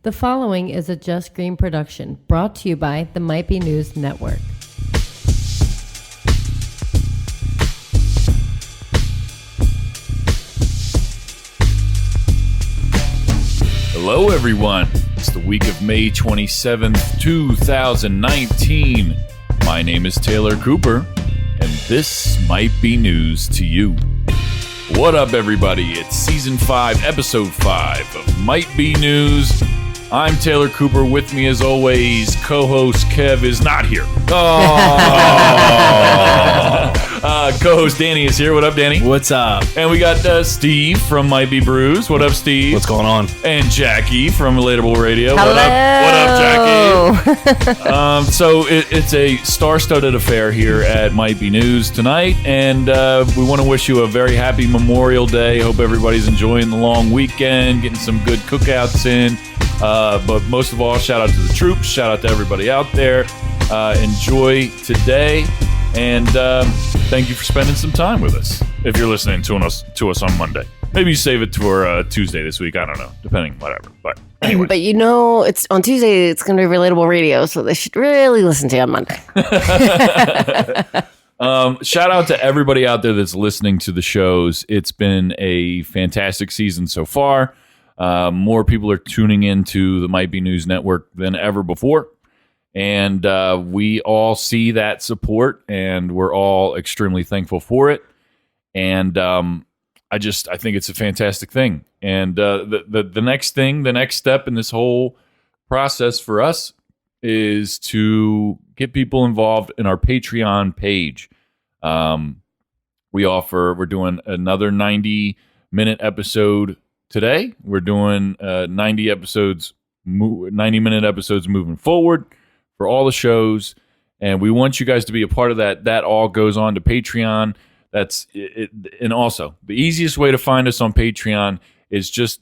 The following is a Just Green production brought to you by the Might Be News Network. Hello, everyone. It's the week of May 27th, 2019. My name is Taylor Cooper, and this might be news to you. What up, everybody? It's Season 5, Episode 5 of Might Be News. I'm Taylor Cooper. With me, as always, co-host Kev is not here. Co-host Danny is here. What up, Danny? What's up? And we got Steve from Might Be Brews. What up, Steve? What's going on? And Jackie from Relatable Radio. Hello. What up, Jackie? So it's a star-studded affair here at Might Be News tonight, and we want to wish you a very happy Memorial Day. Hope everybody's enjoying the long weekend, getting some good cookouts in. But most of all, shout out to the troops. Shout out to everybody out there. Enjoy today, and thank you for spending some time with us. If you're listening to us on Monday, maybe you save it for Tuesday this week. I don't know, depending, whatever. But anyway. But you know, it's on Tuesday. It's going to be Relatable Radio, so they should really listen to you on Monday. Shout out to everybody out there that's listening to the shows. It's been a fantastic season so far. More people are tuning into the Might Be News Network than ever before. And we all see that support, and we're all extremely thankful for it. And I think it's a fantastic thing. And the next step in this whole process for us is to get people involved in our Patreon page. We're doing another 90-minute episode today. We're doing 90-minute episodes moving forward for all the shows, and we want you guys to be a part of that. That all goes on to Patreon. That's it. And also, the easiest way to find us on Patreon is just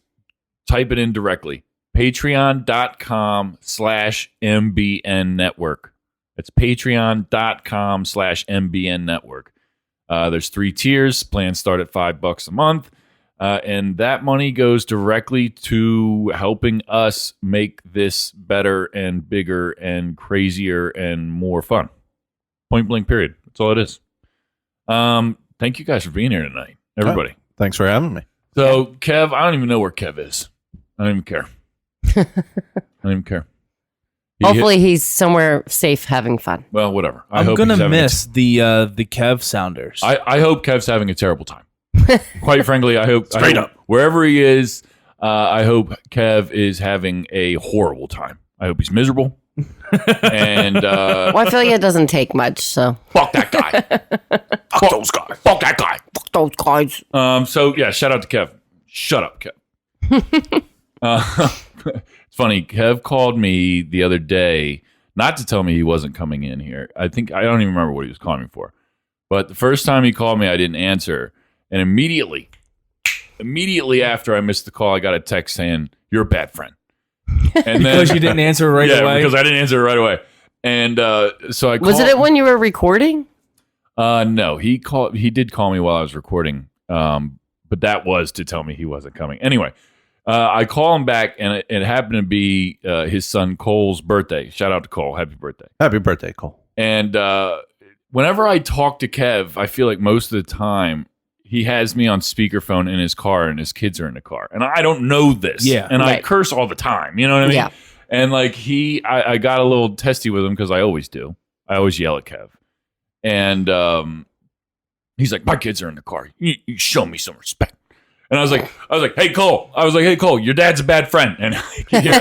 type it in directly. Patreon.com/MBN Network. That's Patreon.com/MBN Network. There's 3 tiers. Plans start at $5 a month. And that money goes directly to helping us make this better and bigger and crazier and more fun. Point blank, period. That's all it is. Thank you guys for being here tonight, everybody. Oh, thanks for having me. So, Kev, I don't even know where Kev is. I don't even care. I don't even care. Hopefully he's somewhere safe having fun. Well, whatever. I'm going to miss the Kev sounders. I hope Kev's having a terrible time. Quite frankly, I hope up wherever he is, I hope Kev is having a horrible time. I hope he's miserable. And Well, I feel like it doesn't take much, so. Fuck that guy. Fuck those guys. Fuck that guy. Fuck those guys. So yeah, shout out to Kev. Shut up, Kev. It's funny. Kev called me the other day, not to tell me he wasn't coming in here. I don't even remember what he was calling me for. But the first time he called me, I didn't answer. And immediately after I missed the call, I got a text saying, "You're a bad friend." And because you didn't answer right away? Yeah, because I didn't answer right away. And so I called. Was it when you were recording? No, he did call me while I was recording, but that was to tell me he wasn't coming. Anyway, I call him back, and it happened to be his son Cole's birthday. Shout out to Cole. Happy birthday. Happy birthday, Cole. And whenever I talk to Kev, I feel like most of the time, he has me on speakerphone in his car, and his kids are in the car. And I don't know this. Yeah. And right. I curse all the time. You know what I mean? Yeah. And like I got a little testy with him because I always do. I always yell at Kev. And he's like, "My kids are in the car. You show me some respect." And I was like, "Hey, Cole." Your dad's a bad friend. And I could hear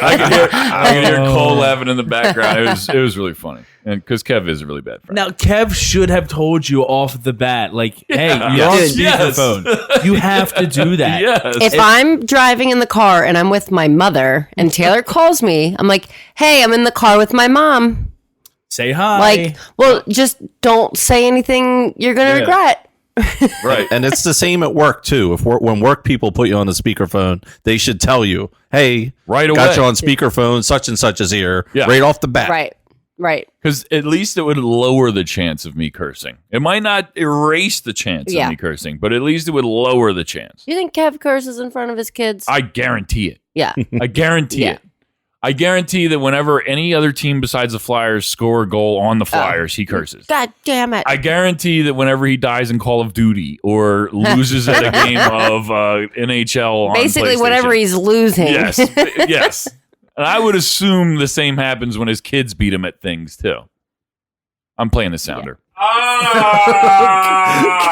Cole laughing in the background. It was really funny. And because Kev is a really bad friend. Now, Kev should have told you off the bat, like, "Hey, you're on Yes. speakerphone. You have to do that." Yes. If I'm driving in the car and I'm with my mother and Taylor calls me, I'm like, "Hey, I'm in the car with my mom." Say hi. Like, well, just don't say anything you're going to regret. Right. And it's the same at work too. When work people put you on the speakerphone, they should tell you, "Hey, right away. Got you on speakerphone. Such and such is here." Yeah. Right off the bat. Right. Because at least it would lower the chance of me cursing. It might not erase the chance of me cursing, but at least it would lower the chance. You think Kev curses in front of his kids? I guarantee it. Yeah. I guarantee it. I guarantee that whenever any other team besides the Flyers score a goal on the Flyers, he curses. God damn it. I guarantee that whenever he dies in Call of Duty or loses at a game of NHL on Basically, PlayStation. whenever he's losing. Yes, yes. And I would assume the same happens when his kids beat him at things, too. I'm playing the sounder.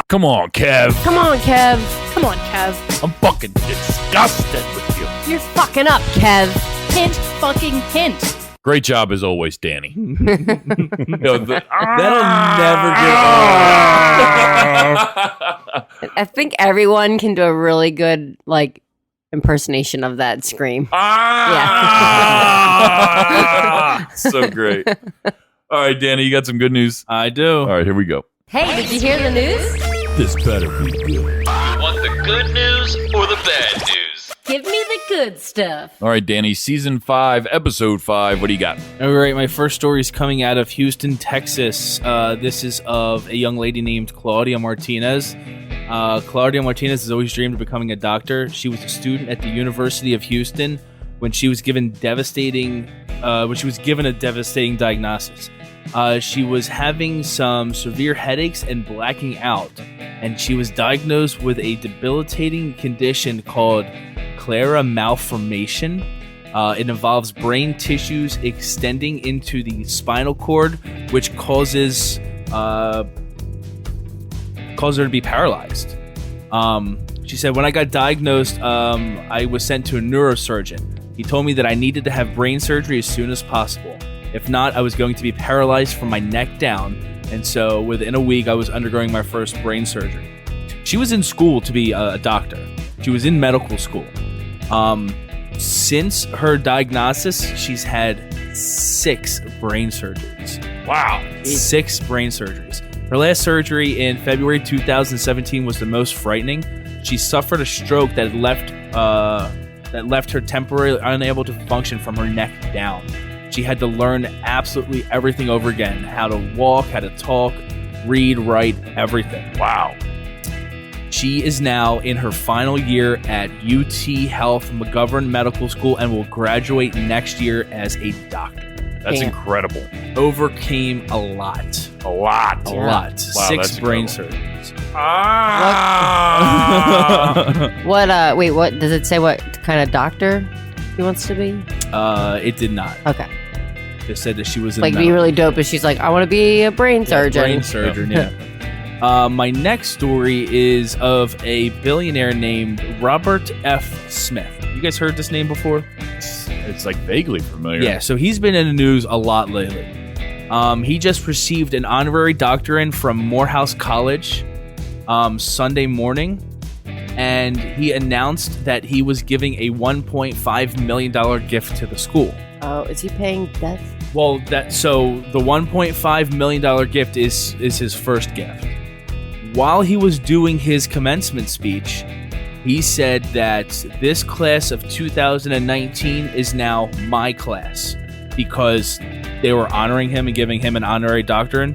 Come on, Kev. Come on, Kev. Come on, Kev. I'm fucking disgusted with you. You're fucking up, Kev. Hint, fucking hint. Great job as always, Danny. That'll never get I think everyone can do a really good, like, impersonation of that scream. So great. All right, Danny, you got some good news? I do. All right, here we go. Hey, did you hear the news? This better be good. You want the good news or the bad news? Give me the good stuff. All right, Danny, season 5, episode 5. What do you got? All right, my first story is coming out of Houston, Texas. This is of a young lady named Claudia Martinez. Claudia Martinez has always dreamed of becoming a doctor. She was a student at the University of Houston when she was given a devastating diagnosis. She was having some severe headaches and blacking out, and she was diagnosed with a debilitating condition called Clara malformation. It involves brain tissues extending into the spinal cord, which causes her to be paralyzed. She said, when I got diagnosed, I was sent to a neurosurgeon. He told me that I needed to have brain surgery as soon as possible. If not, I was going to be paralyzed from my neck down. And so within a week, I was undergoing my first brain surgery. She was in school to be a doctor. She was in medical school. Since her diagnosis, she's had 6 brain surgeries. Wow. 6 brain surgeries. Her last surgery in February 2017 was the most frightening. She suffered a stroke that left her temporarily unable to function from her neck down. She had to learn absolutely everything over again. How to walk, how to talk, read, write, everything. Wow. She is now in her final year at UT Health McGovern Medical School and will graduate next year as a doctor. That's incredible. Overcame a lot. A lot. Wow, 6 brain incredible. surgeries. Wait, what does it say? What kind of doctor he wants to be? It did not. Okay. It said that she was in Like, be really dope, but she's like, I want to be a brain surgeon. Brain surgeon, yeah. My next story is of a billionaire named Robert F. Smith. You guys heard this name before? It's like vaguely familiar. Yeah, so he's been in the news a lot lately. He just received an honorary doctorate from Morehouse College Sunday morning, and he announced that he was giving a $1.5 million gift to the school. Oh, is he paying debts? Well, the $1.5 million gift is his first gift. While he was doing his commencement speech, he said that this class of 2019 is now my class because they were honoring him and giving him an honorary doctorate.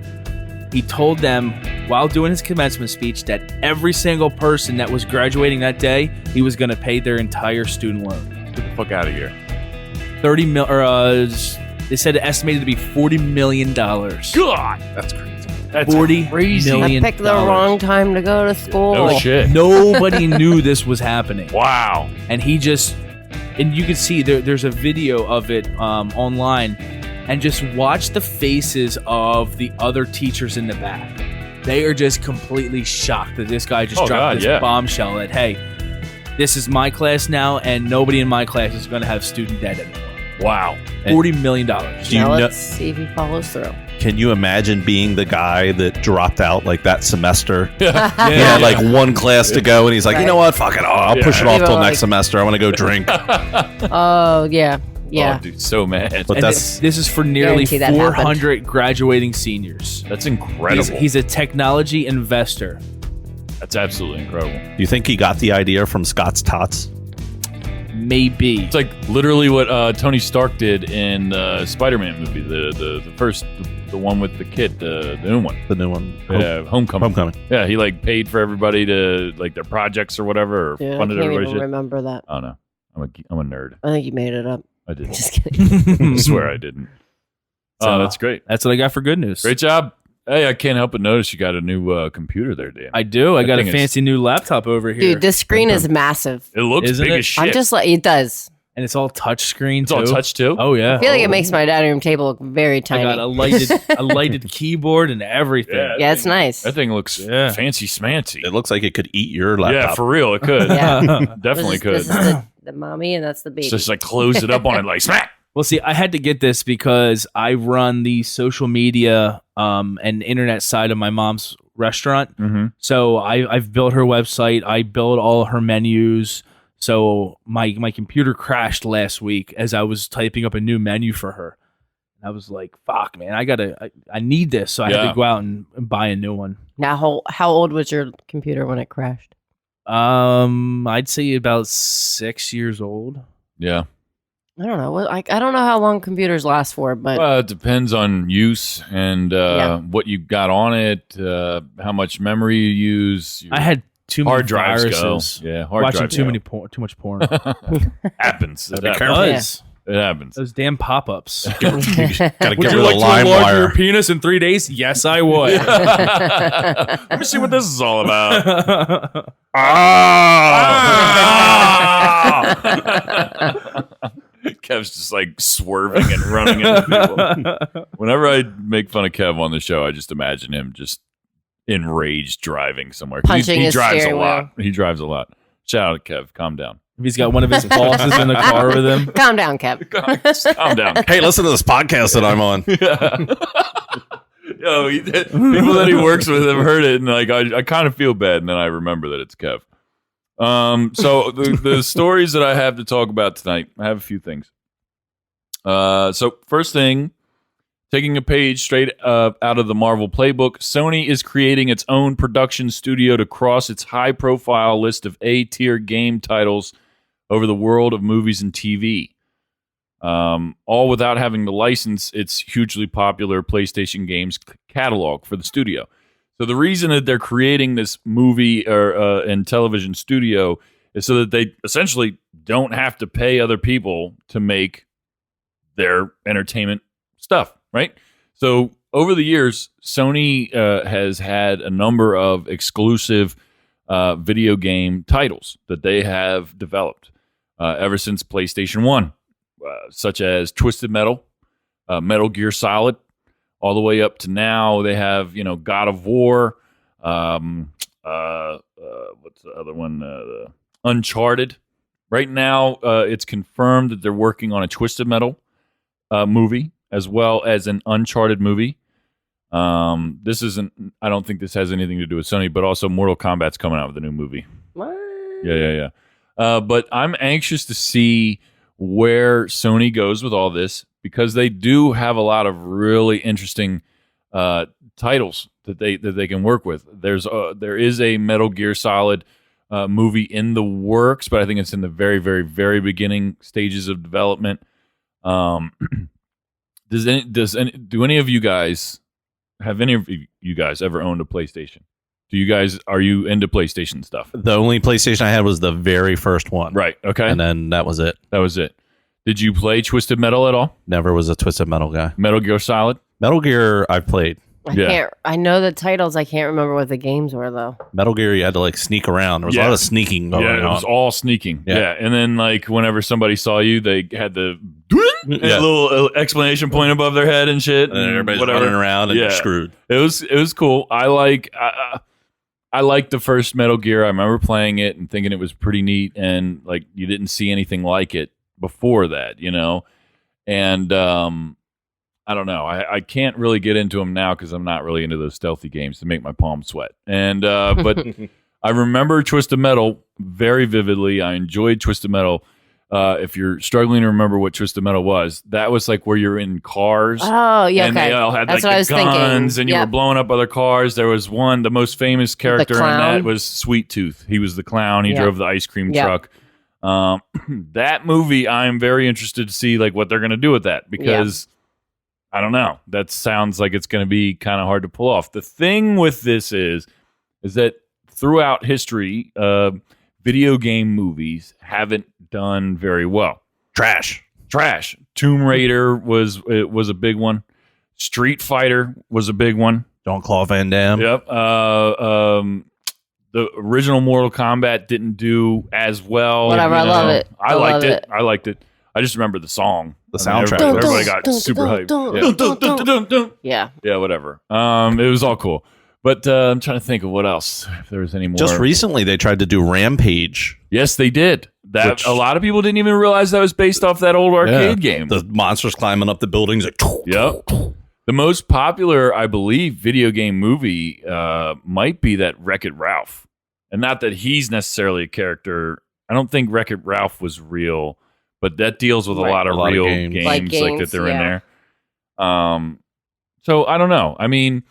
He told them while doing his commencement speech that every single person that was graduating that day, he was going to pay their entire student loan. Get the fuck out of here. They said it estimated to be $40 million. God, that's crazy. That's $40 crazy. million. I picked the wrong time to go to school. No shit. Nobody knew this was happening. Wow. And he just, and you can see there's a video of it online, and just watch the faces of the other teachers in the back. They are just completely shocked that this guy just dropped this bombshell that, hey, this is my class now, and nobody in my class is going to have student debt anymore. Wow. $40 million. Now let's see if he follows through. Can you imagine being the guy that dropped out like that semester? He Yeah. had like one class to go, and he's like, you know what? Fuck it. I'll push it off till next semester. I want to go drink. Oh, yeah. Yeah. Oh, dude, so mad. But And that's this is for nearly Guarantee that 400 graduating seniors. That's incredible. He's a technology investor. That's absolutely incredible. Do you think he got the idea from Scott's Tots? Maybe. It's like literally what Tony Stark did in the Spider-Man movie, the first, the one with the kid, the new one. The new one. Yeah, Homecoming. Homecoming. Yeah, he like paid for everybody to like their projects or whatever, or Yeah, I funded can't everybody's even shit. remember that. I don't know. I'm a nerd. I think you made it up. I didn't. Just kidding. I swear I didn't. So, That's great. That's what I got for good news. Great job. Hey, I can't help but notice you got a new computer there, Dan. I do. I got a thing is- fancy new laptop over here. Dude, this screen is massive. It looks Isn't big it? as shit. I'm just like, it does. and it's all touch screen. it's all touch too? Oh yeah. I feel like it makes my dining room table look very I tiny. got a lighted keyboard and everything. Yeah, it's nice. That thing looks Yeah. fancy smancy. It looks like it could eat your laptop. Yeah, for real, it could. Yeah. Definitely could. This is the mommy, and that's the baby. Just like close it up on it, like smack. Well, see, I had to get this because I run the social media and internet side of my mom's restaurant. Mm-hmm. So I've built her website. I built all her menus. So my computer crashed last week as I was typing up a new menu for her. And I was like, "Fuck, man! I need this." So I had Yeah. to go out and buy a new one. Now, how old was your computer when it crashed? I'd say about 6 years old. Yeah. I don't know. I don't know how long computers last for, but Well, it depends on use and Yeah. what you got on it, how much memory you use. I had too many hard drives viruses. go. Yeah, hard Watching drives too go. much porn. happens. It Be happens. careful. Does. It happens. Those damn pop-ups. Gotta get rid of the lime wire. penis in 3 days? Yes, I would. Let me see what this is all about. Kev's just like swerving and running into people. Whenever I make fun of Kev on the show, I just imagine him just enraged driving somewhere. 'Cause Punching he his drives a steering lot. He drives a lot. Shout out to Kev. Calm down. If he's got one of his bosses in the car with him. calm down, Kev. Calm down. Hey, listen to this podcast that I'm on. Yo, people that he works with have heard it, and like I kind of feel bad, and then I remember that it's Kev. So the stories that I have to talk about tonight, I have a few things. So first thing, taking a page straight out of the Marvel playbook, Sony is creating its own production studio to cross its high-profile list of A-tier game titles over the world of movies and TV. All without having to license its hugely popular PlayStation games catalog for the studio. So the reason that they're creating this movie and television studio is so that they essentially don't have to pay other people to make their entertainment stuff, right? So over the years, Sony has had a number of exclusive video game titles that they have developed ever since PlayStation 1. Such as Twisted Metal, Metal Gear Solid, all the way up to now. They have, God of War. What's the other one? Uncharted. Right now, it's confirmed that they're working on a Twisted Metal movie as well as an Uncharted movie. This isn't. I don't think this has anything to do with Sony, but also Mortal Kombat's coming out with a new movie. What? Yeah. But I'm anxious to see where Sony goes with all this, because they do have a lot of really interesting titles that they can work with. There is a Metal Gear Solid movie in the works, but I think it's in the very, very, very beginning stages of development. Do any of you guys have any of you guys ever owned a PlayStation? Are you into PlayStation stuff? The only PlayStation I had was the very first one. Right. Okay. And then that was it. That was it. Did you play Twisted Metal at all? Never was a Twisted Metal guy. Metal Gear Solid? Metal Gear, I've played. I know the titles. I can't remember what the games were though. Metal Gear, you had to like sneak around. There was a lot of sneaking going Yeah, it was on. all sneaking. Yeah. Yeah. And then like whenever somebody saw you, they had the Yeah. little exclamation point above their head and shit. And then everybody's running around and you're screwed. It was cool. I like the first Metal Gear. I remember playing it and thinking it was pretty neat, and like you didn't see anything like it before that, And I don't know. I can't really get into them now because I'm not really into those stealthy games to make my palms sweat. And but I remember Twisted Metal very vividly. I enjoyed Twisted Metal. If you're struggling to remember what Twisted Metal was, that was like where you're in cars. Oh, yeah, And okay. they all had That's like what I the was guns, thinking. and you were Yep. blowing up other cars. There was one, the most famous character in clown? that was Sweet Tooth. He was the clown. He Yep. drove the ice cream Yep. truck. That movie, I'm very interested to see like what they're going to do with that, because I don't know. That sounds like it's going to be kind of hard to pull off. The thing with this is that throughout history, video game movies haven't done very well. Trash. Trash. Tomb Raider was a big one. Street Fighter was a big one. Jean-Claude Van Damme. Yep. The original Mortal Kombat didn't do as well. Whatever, I love it. I love liked it. I just remember the song. The soundtrack. Everybody got super hyped. Yeah. Yeah, whatever. It was all cool. But I'm trying to think of what else. If there was any more. Just recently, they tried to do Rampage. Yes, they did. That a lot of people didn't even realize that was based off that old arcade game. The monsters climbing up the buildings. Like, Yep. The most popular, I believe, video game movie might be that Wreck-It Ralph. And not that he's necessarily a character. I don't think Wreck-It Ralph was real, but that deals with a lot of real games like that they're in there. So I don't know. I mean,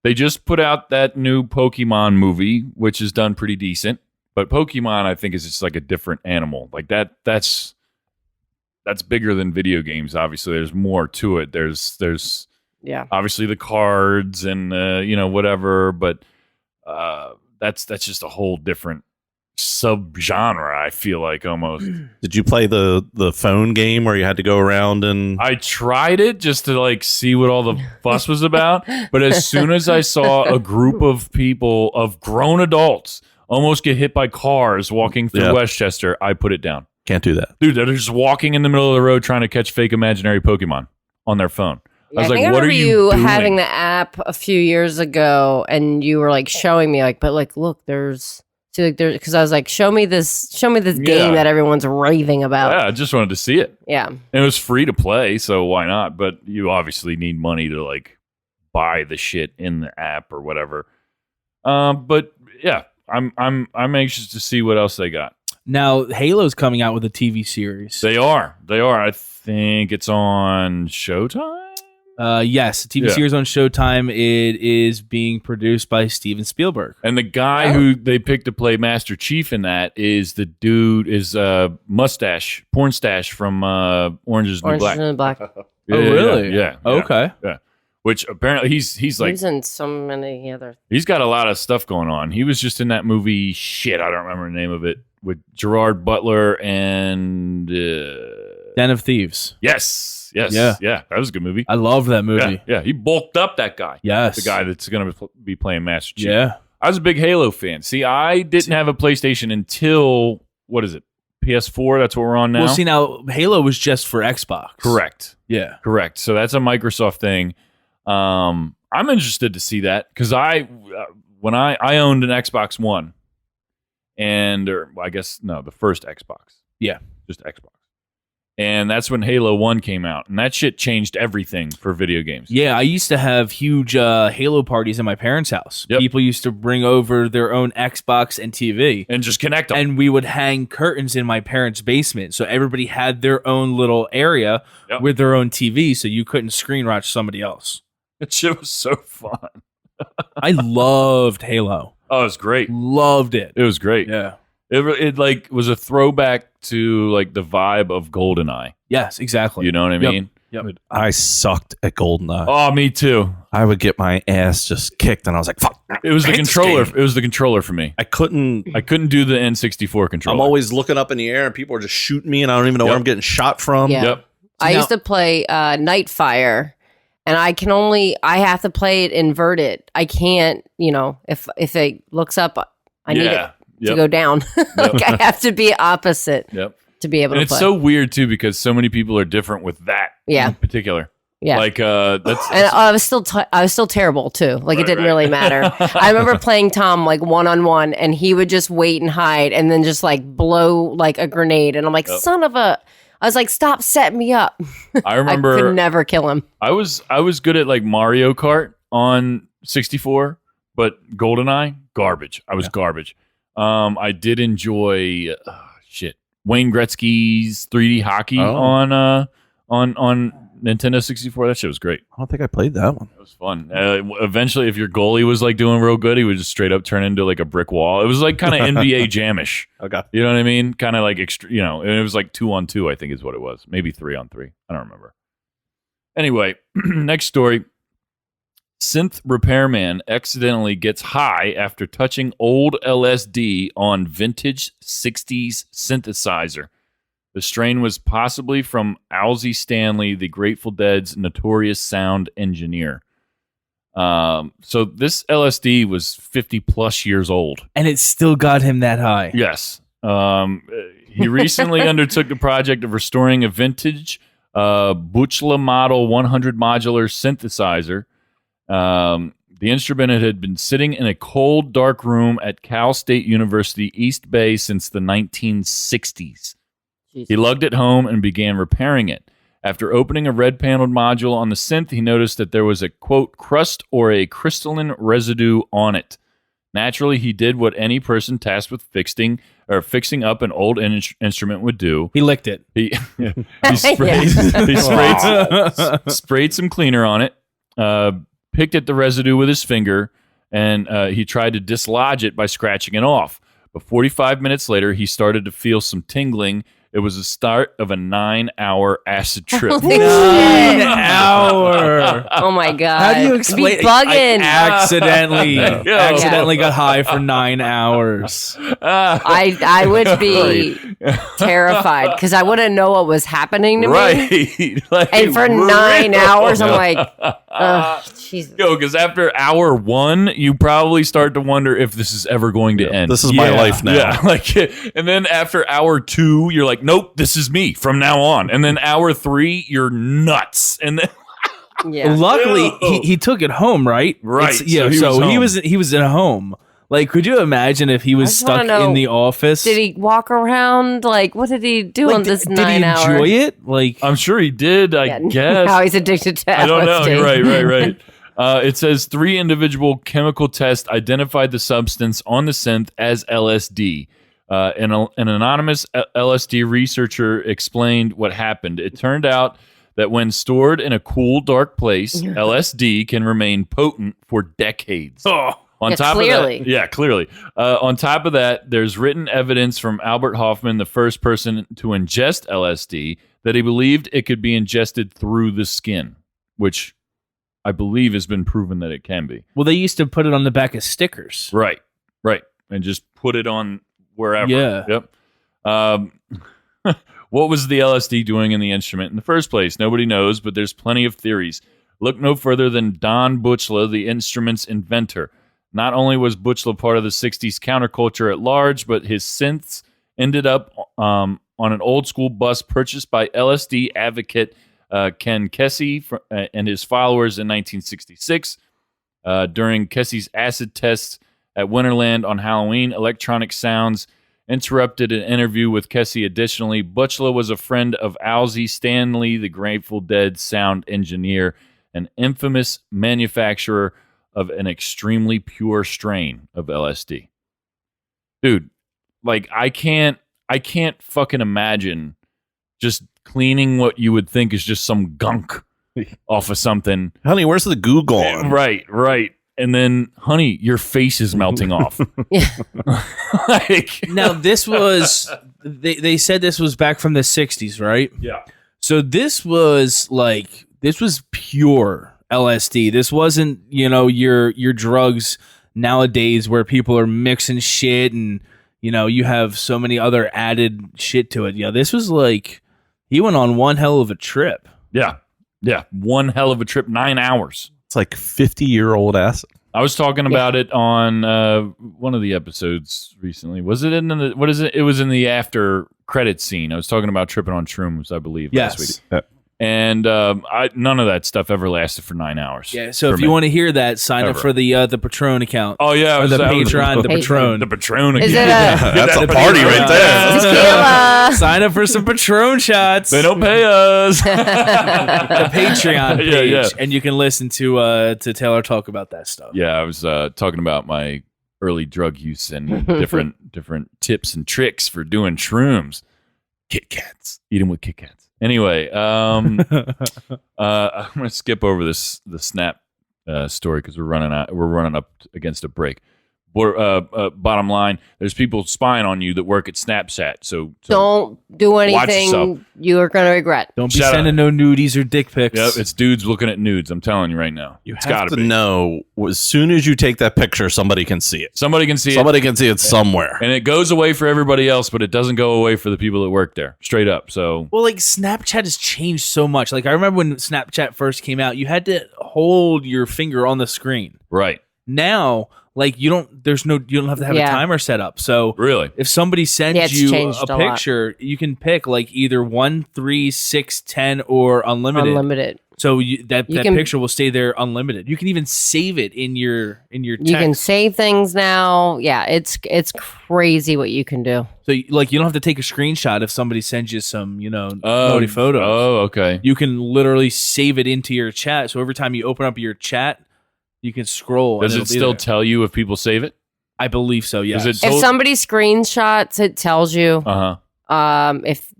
they just put out that new Pokemon movie, which is done pretty decent. But Pokemon, I think, is just like a different animal. Like that's bigger than video games. Obviously, there's more to it. There's obviously the cards and whatever. But that's just a whole different subgenre. I feel like almost. Did you play the phone game where you had to go around and? I tried it just to like see what all the fuss was about. But as soon as I saw a group of people, of grown adults, almost get hit by cars walking through Westchester, I put it down. Can't do that. Dude, they're just walking in the middle of the road trying to catch fake imaginary Pokemon on their phone. I was like, what are you doing? Having the app a few years ago, and you were like showing me look, there's because I was like, show me this game that everyone's raving about. Yeah, I just wanted to see it. Yeah. And it was free to play, so why not? But you obviously need money to like buy the shit in the app or whatever. But yeah, I'm anxious to see what else they got. Now, Halo's coming out with a TV series. They are. I think it's on Showtime. Yes, a TV series on Showtime. It is being produced by Steven Spielberg. And the guy who they picked to play Master Chief in that is the dude, Mustache, Porn Stash from Orange is the New Black. Oh, really? Yeah. Okay. Yeah. Which apparently he's like... He's in so many other... He's got a lot of stuff going on. He was just in that movie, I don't remember the name of it, with Gerard Butler and... Den of Thieves. Yes. Yeah. That was a good movie. I love that movie. Yeah. He bulked up that guy. Yes. The guy that's going to be playing Master Chief. Yeah. I was a big Halo fan. See, I didn't have a PlayStation until, what is it? PS4? That's what we're on now? Well, see, now, Halo was just for Xbox. Correct. Yeah. Correct. So that's a Microsoft thing. I'm interested to see that because when I owned an Xbox One, the first Xbox. Yeah. Just Xbox. And that's when Halo 1 came out. And that shit changed everything for video games. Yeah, I used to have huge Halo parties at my parents' house. Yep. People used to bring over their own Xbox and TV. And just connect them. And we would hang curtains in my parents' basement. So everybody had their own little area with their own TV. So you couldn't screen watch somebody else. That shit was so fun. I loved Halo. Oh, it was great. Loved it. It was great. Yeah. It like was a throwback to like the vibe of GoldenEye. Yes, exactly. You know what I mean? Yep. I sucked at GoldenEye. Oh, me too. I would get my ass just kicked, and I was like, "Fuck!" It was the controller. It was the controller for me. I couldn't do the N64 controller. I'm always looking up in the air, and people are just shooting me, and I don't even know where I'm getting shot from. Yeah. Yep. I used to play Nightfire, and I have to play it inverted. I can't, if it looks up, I need it to go down. Like I have to be opposite to be able to play. It's so weird too because so many people are different with that in particular. Yeah. Like that's and I was still terrible too. Like it didn't really matter. I remember playing Tom like 1-on-1 and he would just wait and hide and then just like blow like a grenade and I'm like son of a I was like, stop setting me up. I remember I could never kill him. I was good at like Mario Kart on 64, but GoldenEye, garbage. I was garbage. I did enjoy Wayne Gretzky's 3D hockey on Nintendo 64. That shit was great. I don't think I played that one. It was fun. Eventually, if your goalie was like doing real good, he would just straight up turn into like a brick wall. It was like kind of NBA Jamish. Okay. You know what I mean? Kind of like, and it was like 2-on-2, I think is what it was. Maybe 3-on-3. I don't remember. Anyway, next story. Synth Repairman accidentally gets high after touching old LSD on vintage 60s synthesizer. The strain was possibly from Owsley Stanley, the Grateful Dead's notorious sound engineer. So this LSD was 50 plus years old. And it still got him that high. Yes. He recently undertook the project of restoring a vintage Buchla Model 100 modular synthesizer. The instrument had been sitting in a cold, dark room at Cal State University, East Bay since the 1960s. He lugged it home and began repairing it. After opening a red-paneled module on the synth, he noticed that there was a, quote, crust or a crystalline residue on it. Naturally, he did what any person tasked with fixing up an old instrument would do. He licked it. He sprayed some cleaner on it, picked at the residue with his finger, and he tried to dislodge it by scratching it off. But 45 minutes later, he started to feel some tingling. It was the start of a 9-hour acid trip. 9 hour. Oh my god! How do you explain? Be bugging. Accidentally got high for 9 hours. I would be terrified because I wouldn't know what was happening to me. Right. Like, And for 9 hours, I'm like, Jesus. Yo, because after hour 1, you probably start to wonder if this is ever going to end. This is my life now. Yeah, like, and then after hour 2, you're like, nope, this is me from now on. And then hour 3, you're nuts. And then Yeah. Luckily, he took it home, right? Right. So he was in a home. Like, could you imagine if he was just wanna stuck know, in the office? Did he walk around? Like, what did he do on this 9 hours? Did he enjoy it? Like, I'm sure he did, I guess. Now he's addicted to LSD. I don't know. You're right. It says 3 individual chemical tests identified the substance on the synth as LSD. An anonymous LSD researcher explained what happened. It turned out that when stored in a cool, dark place, LSD can remain potent for decades. On top clearly. of that, clearly. On top of that, there's written evidence from Albert Hoffman, the first person to ingest LSD, that he believed it could be ingested through the skin, which I believe has been proven that it can be. well, they used to put it on the back of stickers. Right, and just put it on wherever. Yeah. Yep. What was the LSD doing in the instrument in the first place? Nobody knows, but there's plenty of theories. Look no further than Don Buchla, the instrument's inventor. Not only was Buchla part of the 60s counterculture at large, but his synths ended up on an old school bus purchased by LSD advocate Ken Kesey and his followers in 1966. During Kesey's acid tests at Winterland on Halloween, electronic sounds interrupted an interview with Kesey. Additionally, Buchla was a friend of Owsley Stanley, the Grateful Dead sound engineer, an infamous manufacturer of an extremely pure strain of LSD. Dude, like I can't fucking imagine just cleaning what you would think is just some gunk off of something. Honey, where's the goo gone? Right. And then, honey, your face is melting off. Now, this was, they said this was back from the 60s, right? Yeah. So this was pure LSD. This wasn't, your drugs nowadays where people are mixing shit and, you have so many other added shit to it. Yeah, this was like, he went on one hell of a trip. Yeah. One hell of a trip, 9 hours. It's like 50-year-old acid. I was talking about it on one of the episodes recently. Was it in the, what is it? It was in the after credit scene. I was talking about tripping on shrooms, I believe, last week. And none of that stuff ever lasted for 9 hours. Yeah, so if you want to hear that, sign up for the Patron account. Oh, yeah. Or the Patreon, the Patron. The Patron Is account. it That's a party right there. tequila? Sign up for some Patron shots. They don't pay us. The Patreon page. Yeah. And you can listen to Taylor talk about that stuff. Yeah, I was talking about my early drug use and different tips and tricks for doing shrooms. Kit Kats. Eat them with Kit Kats. Anyway, I'm gonna skip over the Snap story because we're running up against a break. bottom line, there's people spying on you that work at Snapchat. So don't do yourself. anything you are going to regret. Don't be sending no nudies or dick pics. Yep, it's dudes looking at nudes. I'm telling you right now. You it's have gotta to be. know as soon as you take that picture, somebody can see it. Somebody can see Somebody can see it somewhere. And it goes away for everybody else, but it doesn't go away for the people that work there. Straight up. So Well, like Snapchat has changed so much. Like I remember when Snapchat first came out, you had to hold your finger on the screen. right. Now, like you don't have to have a timer set up. So Really? if somebody sends it's you changed a a lot. picture, you can pick like either 1, 3, 6, 10, or unlimited. Unlimited. So that can- picture will stay there unlimited. You can even save it in your text. You can save things now. Yeah, it's crazy what you can do. So like you don't have to take a screenshot if somebody sends you some naughty photos. Oh, okay. You can literally save it into your chat. So every time you open up your chat, you can scroll. Does and it it'll be still there. tell you if people save it? I believe so. Yeah. Is it If somebody screenshots, it tells you.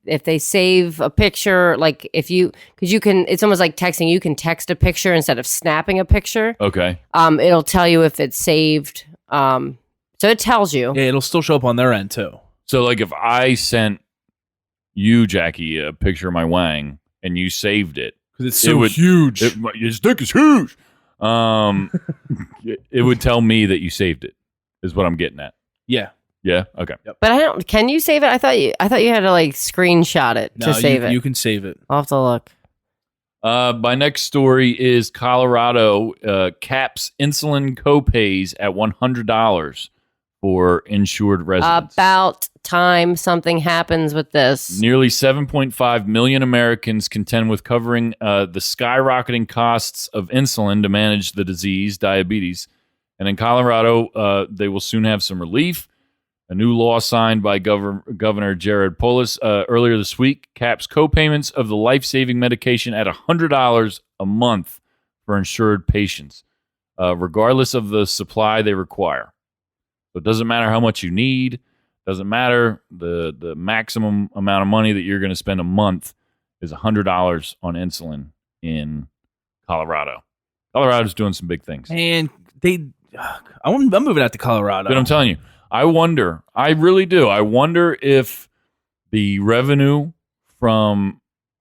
If they save a picture, like because you can, it's almost like texting. You can text a picture instead of snapping a picture. Okay. It'll tell you if it's saved. So it tells you. Yeah, it'll still show up on their end too. So like if I sent you, Jackie, a picture of my wang and you saved it, Because it's It so would- huge. his dick is huge. It would tell me that you saved it. Is what I'm getting at. yeah. Yeah. Okay. But I don't. Can you save it? I thought you had to like screenshot it No, to save it. You can save it. I'll have to look. My next story is Colorado caps insulin copays at $100 for insured residents. About time something happens with this. Nearly 7.5 million Americans contend with covering the skyrocketing costs of insulin to manage the disease, diabetes. And in Colorado, they will soon have some relief. A new law signed by Governor Jared Polis earlier this week caps copayments of the life-saving medication at $100 a month for insured patients, regardless of the supply they require. So it doesn't matter how much you need. Doesn't matter. The maximum amount of money that you're going to spend a month is $100 on insulin in Colorado. Colorado's doing some big things. And I'm moving out to Colorado. But I'm telling you, I really do. I wonder if the revenue from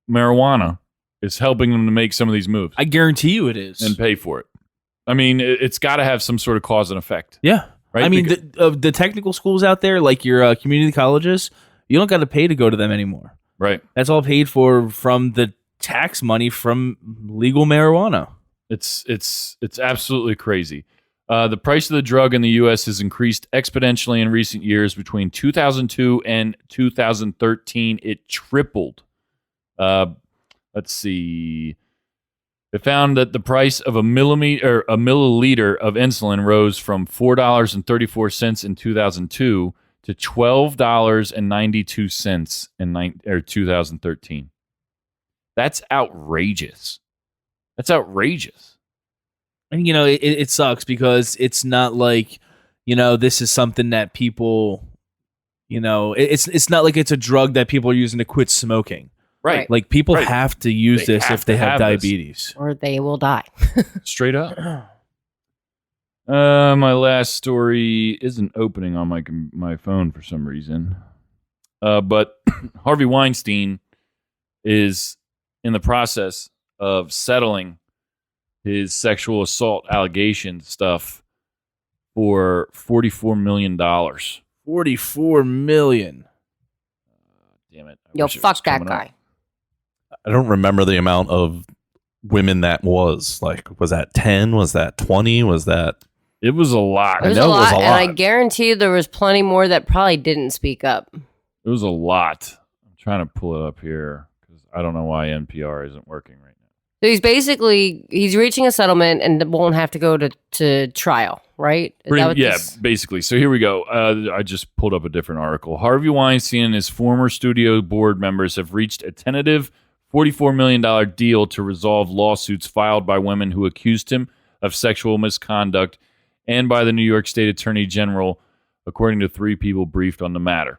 marijuana is helping them to make some of these moves I guarantee you it is. and pay for it. I mean, it's got to have some sort of cause and effect. Yeah. Right? I mean, the technical schools out there, like your community colleges, you don't got to pay to go to them anymore. Right. That's all paid for from the tax money from legal marijuana. It's absolutely crazy. The price of the drug in the U.S. has increased exponentially in recent years. Between 2002 and 2013, it tripled. Let's see. It found that the price of a milliliter of insulin rose from $4.34 in 2002 to $12.92 in 2013. That's outrageous. That's outrageous. And, it sucks because it's not like, this is something that people, it's not like it's a drug that people are using to quit smoking. Right. Like people Right. have to use They this have if they to have have this. diabetes. Or they will die. Straight up. My last story isn't opening on my phone for some reason. But Harvey Weinstein is in the process of settling his sexual assault allegation stuff for $44 million. $44 million. Damn it. I Yo, wish it was fuck that coming up. guy. I don't remember the amount of women that was. Like, was that 10? Was that 20? Was that... It was a lot. It was, know a it was lot, a and I lot. guarantee you there was plenty more that probably didn't speak up. It was a lot. I'm trying to pull it up here because I don't know why NPR isn't working right now. So he's reaching a settlement and won't have to go to trial, right? Is that what Yeah, this- basically. So here we go. I just pulled up a different article. Harvey Weinstein and his former studio board members have reached a tentative $44 million deal to resolve lawsuits filed by women who accused him of sexual misconduct and by the New York State Attorney General, according to 3 people briefed on the matter.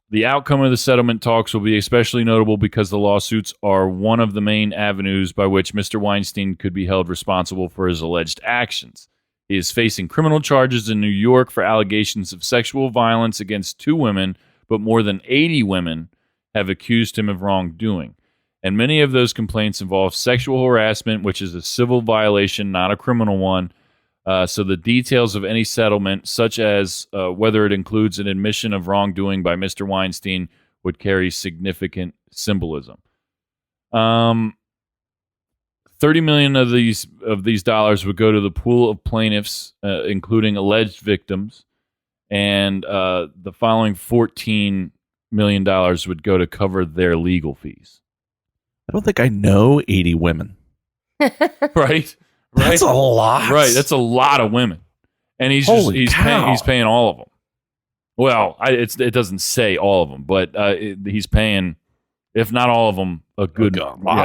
The outcome of the settlement talks will be especially notable because the lawsuits are one of the main avenues by which Mr. Weinstein could be held responsible for his alleged actions. He is facing criminal charges in New York for allegations of sexual violence against 2 women, but more than 80 women have accused him of wrongdoing. And many of those complaints involve sexual harassment, which is a civil violation, not a criminal one. So the details of any settlement, such as whether it includes an admission of wrongdoing by Mr. Weinstein, would carry significant symbolism. 30 million of these dollars would go to the pool of plaintiffs, including alleged victims, and the following $14 million would go to cover their legal fees. I don't think I know 80 women. Right? That's a lot. Right, that's a lot of women, and he's paying all of them. Well, it doesn't say all of them, but he's paying, if not all of them, a good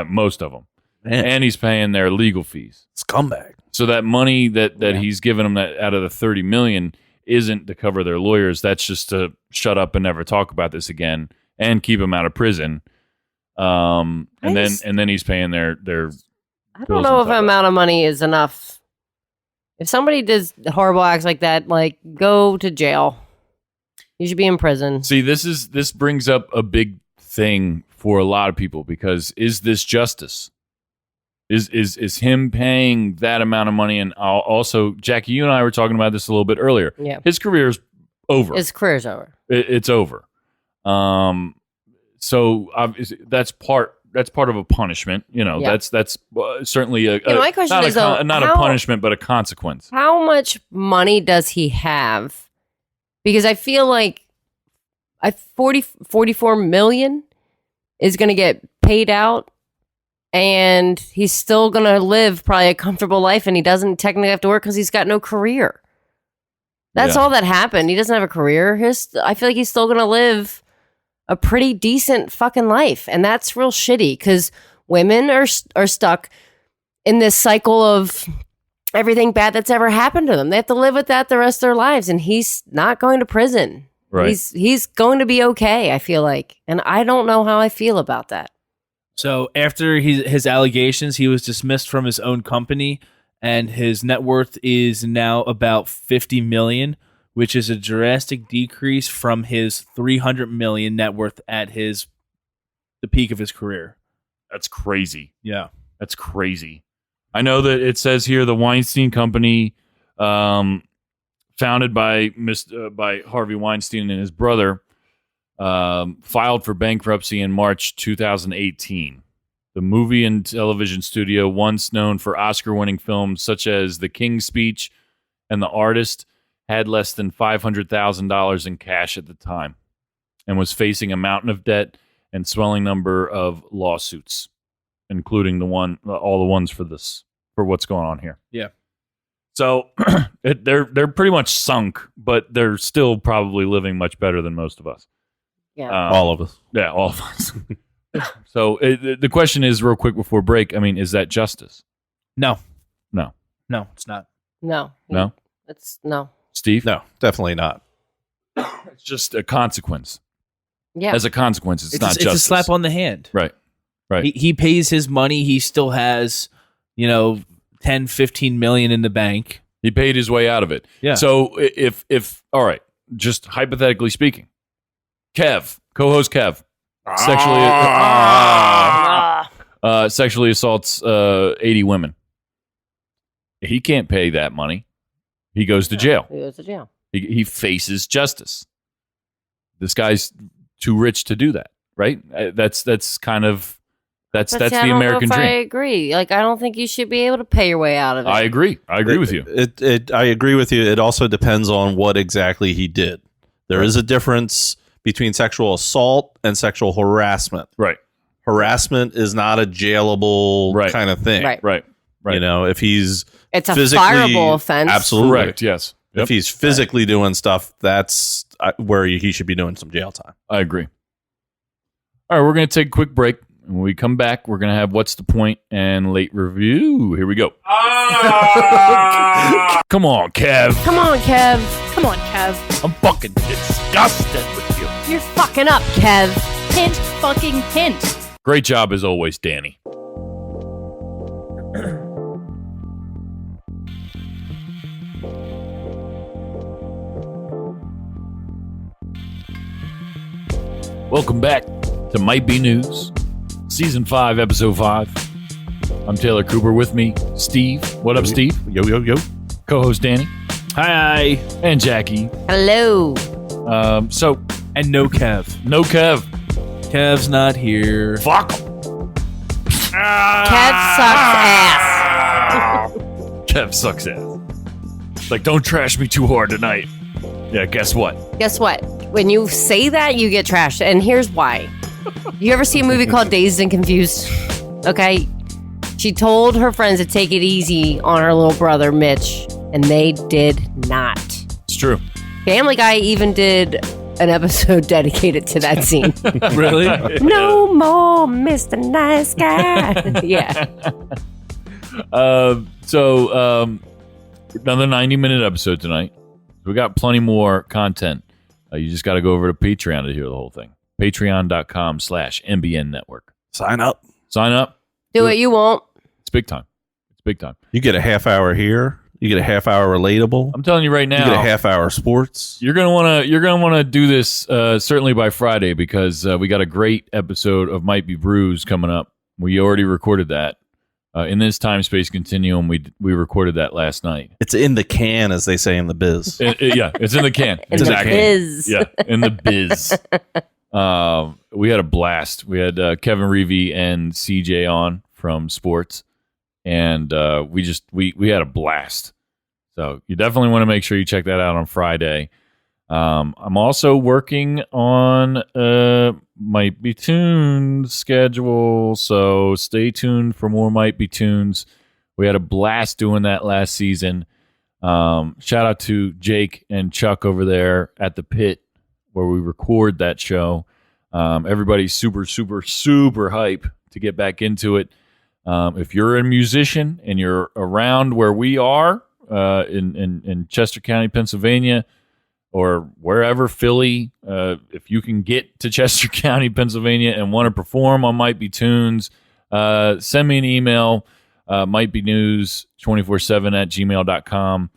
most of them, and he's paying their legal fees. Scumbag. So that money that he's giving them that out of the 30 million isn't to cover their lawyers. That's just to shut up and never talk about this again and keep them out of prison. And then he's paying their. I don't know if the amount of money is enough. If somebody does horrible acts like that, like, go to jail. You should be in prison. See, this brings up a big thing for a lot of people, because is this justice? Is him paying that amount of money? And also, Jackie, you and I were talking about this a little bit earlier. Yeah, his career's over. His career's over. It's over. So that's part of a punishment. That's certainly my question is not a punishment, but a consequence. How much money does he have? Because I feel like 44 million is going to get paid out, and he's still going to live probably a comfortable life, and he doesn't technically have to work because he's got no career. That's all that happened. He doesn't have a career. I feel like he's still going to live a pretty decent fucking life, and that's real shitty, because women are stuck in this cycle of everything bad that's ever happened to them. They have to live with that the rest of their lives, and he's not going to prison. Right. He's going to be okay, I feel like, and I don't know how I feel about that. So after his allegations, he was dismissed from his own company, and his net worth is now about 50 million, which is a drastic decrease from his 300 million net worth at the peak of his career. That's crazy. Yeah. That's crazy. I know that it says here the Weinstein Company, founded by Harvey Weinstein and his brother, filed for bankruptcy in March 2018. The movie and television studio, once known for Oscar-winning films such as The King's Speech and The Artist, had less than $500,000 in cash at the time and was facing a mountain of debt and swelling number of lawsuits, including all the ones for what's going on here. Yeah. So they're pretty much sunk, but they're still probably living much better than most of us. Yeah. All of us. Yeah, all of us. So the question is, real quick before break, I mean, is that justice? No, No. it's not. No? It's no. Steve? No, definitely not. It's just a consequence. Yeah. As a consequence, it's not It's justice. a slap on the hand. Right. He pays his money. He still has, 10, 15 million in the bank. He paid his way out of it. Yeah. So if all right, just hypothetically speaking, co-host Kev, sexually assaults 80 women. He can't pay that money. He goes to jail. He goes to jail. He faces justice. This guy's too rich to do that, right? That's the American dream. I agree. Like, I don't think you should be able to pay your way out of it. I agree with you. I agree with you. It also depends on what exactly he did. There is a difference between sexual assault and sexual harassment. Right. Harassment is not a jailable kind of thing. Right. If he's it's a physically fireable offense. Absolutely. Correct. Yes. Yep. If he's physically doing stuff, that's where he should be doing some jail time. I agree. All right, we're going to take a quick break. When we come back, we're going to have What's the Point and Late Review. Here we go. Come on, Kev. Come on, Kev. I'm fucking disgusted with you. You're fucking up, Kev. Hint, fucking hint. Great job as always, Danny. Welcome back to Might Be News, Season 5, Episode 5. I'm Taylor Cooper. With me, Steve. What up, Steve? Yo, yo, yo. Co-host Danny. Hi. And Jackie. Hello. And no Kev. No Kev. Kev's not here. Fuck. Kev sucks ass. Kev sucks ass. Like, don't trash me too hard tonight. Yeah, guess what? Guess what? When you say that, you get trashed. And here's why. You ever see a movie called Dazed and Confused? Okay. She told her friends to take it easy on her little brother, Mitch, and they did not. It's true. Family Guy even did an episode dedicated to that scene. Really? No more Mr. Nice Guy. Yeah. Another 90-minute episode tonight. We got plenty more content. You just got to go over to Patreon to hear the whole thing. Patreon.com/MBN Network. Sign up. Sign up. Do it, you won't. It's big time. It's big time. You get a half hour here. You get a half hour relatable. I'm telling you right now. You get a half hour sports. You're gonna want to do this certainly by Friday because we got a great episode of Might Be Brews coming up. We already recorded that in this time space continuum. We recorded that last night. It's in the can, as they say in the biz. Yeah, it's in the can. In the biz. Yeah, in the biz. We had a blast. We had Kevin Reevy and CJ on from sports, and we had a blast. So you definitely want to make sure you check that out on Friday. I'm also working on Might Be Tunes schedule, so stay tuned for more Might Be Tunes. We had a blast doing that last season. Shout out to Jake and Chuck over there at the pit where we record that show. Everybody's super, super, super hype to get back into it. If you're a musician and you're around where we are in Chester County, Pennsylvania, or wherever, Philly, if you can get to Chester County, Pennsylvania and want to perform on Might Be Tunes, send me an email, mightbenews247@gmail.com,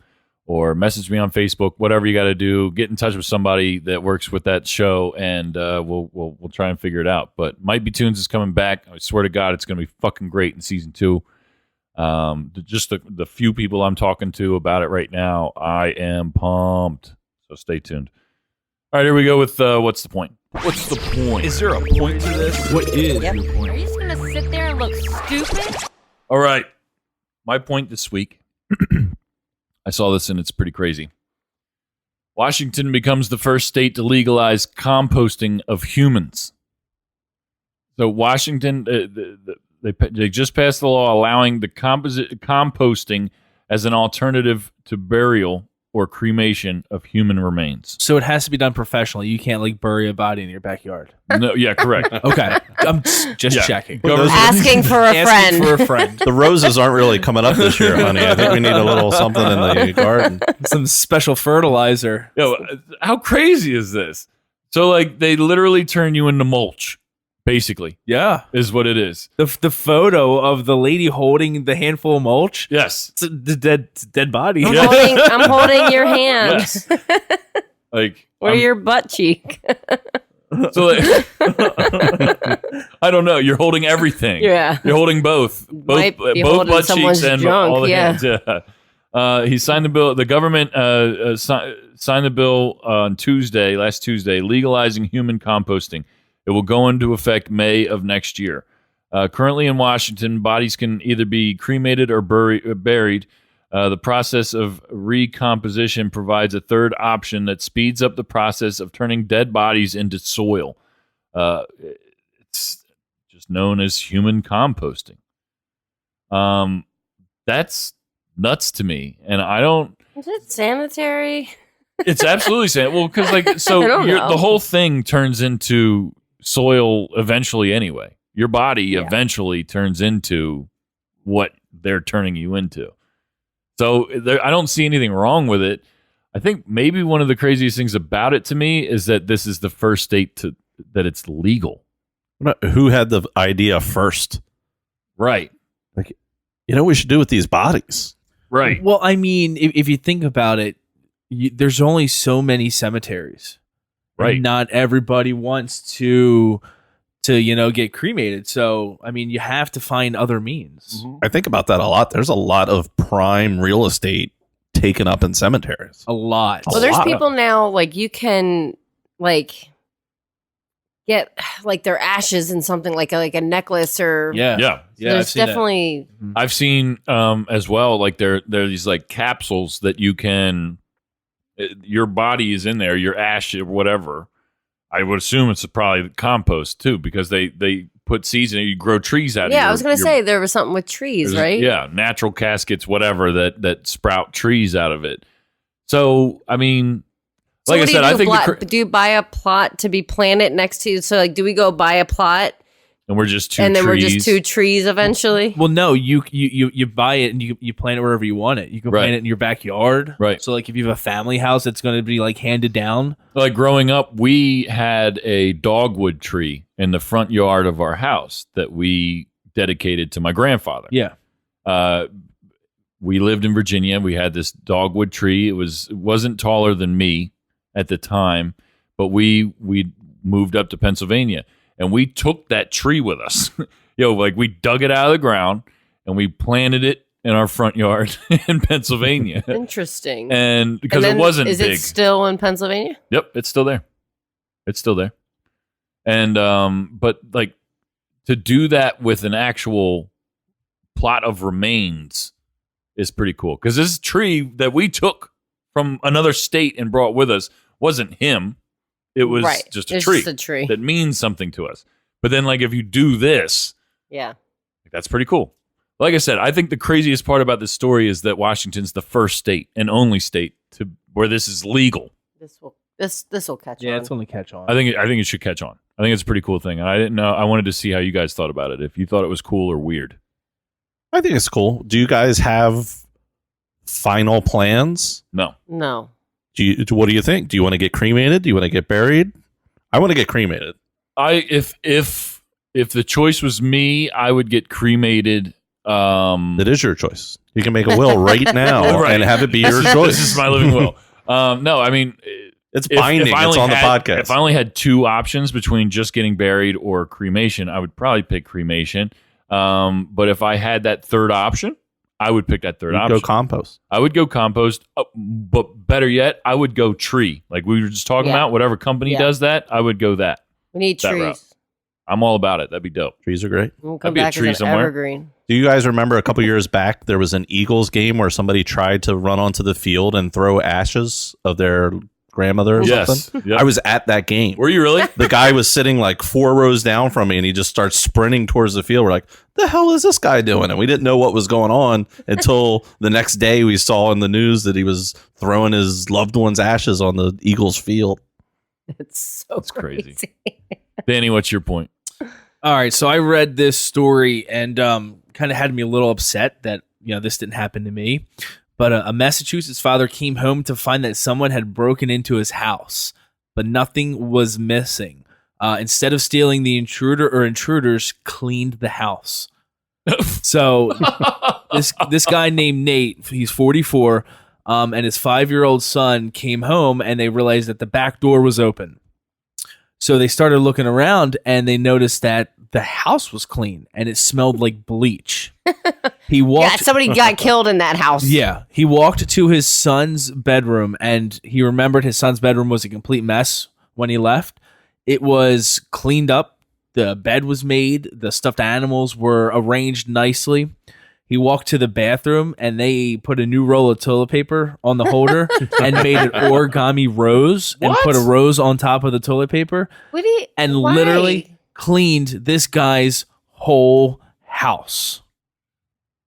or message me on Facebook, whatever you got to do. Get in touch with somebody that works with that show, and we'll try and figure it out. But Might Be Tunes is coming back. I swear to God, it's going to be fucking great in season 2. Just the few people I'm talking to about it right now, I am pumped. So stay tuned. All right, here we go with what's the point? What's the point? Is there a point to this? What is your point? Are you just gonna sit there and look stupid? All right. My point this week, I saw this and it's pretty crazy. Washington becomes the first state to legalize composting of humans. So Washington, they just passed the law allowing the composting as an alternative to burial or cremation of human remains. So it has to be done professionally. You can't bury a body in your backyard. No, yeah, correct. Okay, I'm just checking. Asking for a friend. Asking for a friend. The roses aren't really coming up this year, honey. I think we need a little something in the garden. Some special fertilizer. Yo, how crazy is this? So they literally turn you into mulch. Basically, Yeah. is what it is. The photo of the lady holding the handful of mulch. Yes. It's the dead body. I'm holding your hand. Yes. Or your butt cheek. So I don't know. You're holding everything. Yeah. You're holding both Might be both holding butt someone's cheeks and junk, all the yeah. hands. Yeah. He signed the bill. The government signed the bill on last Tuesday, legalizing human composting. It will go into effect May of next year. Currently in Washington, bodies can either be cremated or buried. The process of recomposition provides a third option that speeds up the process of turning dead bodies into soil. It's just known as human composting. That's nuts to me, and I don't. Is it sanitary? It's absolutely sanitary. Well, because I don't know. the whole thing turns into soil eventually anyway. Your body eventually turns into what they're turning you into. So I don't see anything wrong with it. I think maybe one of the craziest things about it to me is that this is the first state that it's legal. Who had the idea first? Right. We should do with these bodies. Right. Well, I mean, if you think about it, there's only so many cemeteries. Right. And not everybody wants to get cremated. So, I mean, you have to find other means. I think about that a lot. There's a lot of prime real estate taken up in cemeteries. A lot. Well, there's people now, like, you can, like, get, like, their ashes in something like a necklace or... Yeah. Yeah. Yeah. There's definitely... I've seen as well, like there are these like capsules that you can, your body is in there, your ash or whatever. I would assume it's probably compost too, because they put seeds in it. You grow trees out of it. Yeah, I was going to say there was something with trees, right? Yeah, natural caskets, whatever, that sprout trees out of it. So, I mean, So like I what do said, you I do, think do you buy a plot to be planted next to you? So, like, do we go buy a plot and we're just two and then trees. we're just two trees eventually? Well, no, you buy it and you plant it wherever you want it. You can Right. plant it in your backyard. Right. So, like, if you have a family house, it's going to be like handed down. Like growing up, we had a dogwood tree in the front yard of our house that we dedicated to my grandfather. Yeah. We lived in Virginia. We had this dogwood tree. It wasn't taller than me at the time, but we moved up to Pennsylvania and we took that tree with us. Like we dug it out of the ground and we planted it in our front yard in Pennsylvania. Interesting. And because then it wasn't is big. it still in Pennsylvania? Yep, it's still there. It's still there. And but like to do that with an actual plot of remains is pretty cool. Because this tree that we took from another state and brought with us wasn't him. It was Right. just a It's tree just a tree. that means something to us. But then like if you do this, Yeah. that's pretty cool. Like I said, I think the craziest part about this story is that Washington's the first state and only state to where this is legal. This will catch Yeah, on. it's only catch on. I think it should catch on. I think it's a pretty cool thing. And I didn't know. I wanted to see how you guys thought about it. If you thought it was cool or weird. I think it's cool. Do you guys have final plans? No. No. What do you think? Do you want to get cremated? Do you want to get buried? I want to get cremated. If the choice was me, I would get cremated. It is your choice. You can make a will right now Right. and have it be your choice. This is my living will. No, I mean, It's binding. If I It's only on the had- podcast. If I only had two options between just getting buried or cremation, I would probably pick cremation. But if I had that third option, I would pick that third You'd option. go compost. I would go compost, but better yet, I would go tree. Like we were just talking Yeah. about, whatever company Yeah. does that, I would go that. We need That route. trees. I'm all about it. That'd be dope. Trees are great. We'll That'd come be a back tree as an somewhere. evergreen. Do you guys remember a couple years back there was an Eagles game where somebody tried to run onto the field and throw ashes of their grandmother or Yes. something? Yep. I was at that game. Were you really? The guy was sitting like 4 rows down from me and he just starts sprinting towards the field. We're like, the hell is this guy doing? And we didn't know what was going on until the next day we saw in the news that he was throwing his loved one's ashes on the Eagles field. It's so That's crazy. Danny, what's your point? All right, so I read this story and kind of had me a little upset that this didn't happen to me. But a Massachusetts father came home to find that someone had broken into his house, but nothing was missing. Instead of stealing, the intruder or intruders cleaned the house. So this guy named Nate, he's 44, and his 5-year-old son came home and they realized that the back door was open. So they started looking around and they noticed that the house was clean and it smelled like bleach. He Yeah, walked. somebody got killed in that house. Yeah, he walked to his son's bedroom and he remembered his son's bedroom was a complete mess when he left. It was cleaned up. The bed was made. The stuffed animals were arranged nicely. He walked to the bathroom and they put a new roll of toilet paper on the holder and made an origami rose and put a rose on top of the toilet paper What do you, and why? literally cleaned this guy's whole house.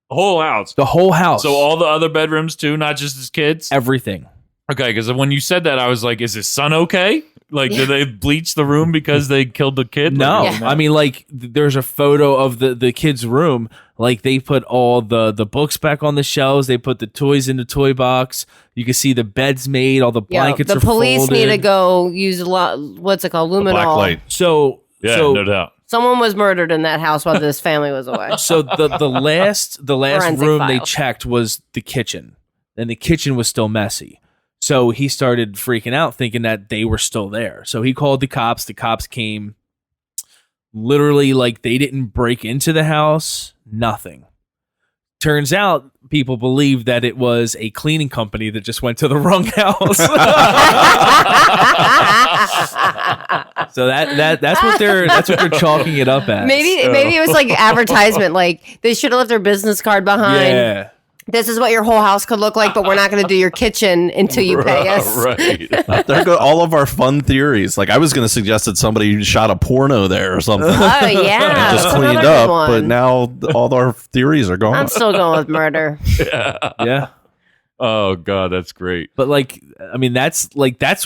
Whole house. The whole house. So all the other bedrooms too, not just his kids. everything. Okay, because when you said that, I was like, "Is his son okay? Like, did they bleach the room because they killed the kid?" No, Like, Yeah. I mean, like, there's a photo of the kid's room. Like, they put all the books back on the shelves. They put the toys in the toy box. You can see the bed's made. All the Yo, blankets the are police folded. need to go use a lot. What's it called? Luminol. Black light. So, yeah, so, no doubt. Someone was murdered in that house while this family was away. so the last Forensic room they files. checked was the kitchen, and the kitchen was still messy. So he started freaking out thinking that they were still there. So he called the cops. The cops came. Literally, like, they didn't break into the house. Nothing. Turns out people believe that it was a cleaning company that just went to the wrong house. So that's what they're chalking it up as. Maybe it was like advertisement. Like they should have left their business card behind. Yeah. This is what your whole house could look like, but we're not going to do your kitchen until you pay us. Right. There go all of our fun theories. Like I was going to suggest that somebody shot a porno there or something. Oh yeah, Just that's cleaned another up, good one. but now all our theories are gone. I'm still going with murder. Yeah. Oh God, that's great. But like, I mean, that's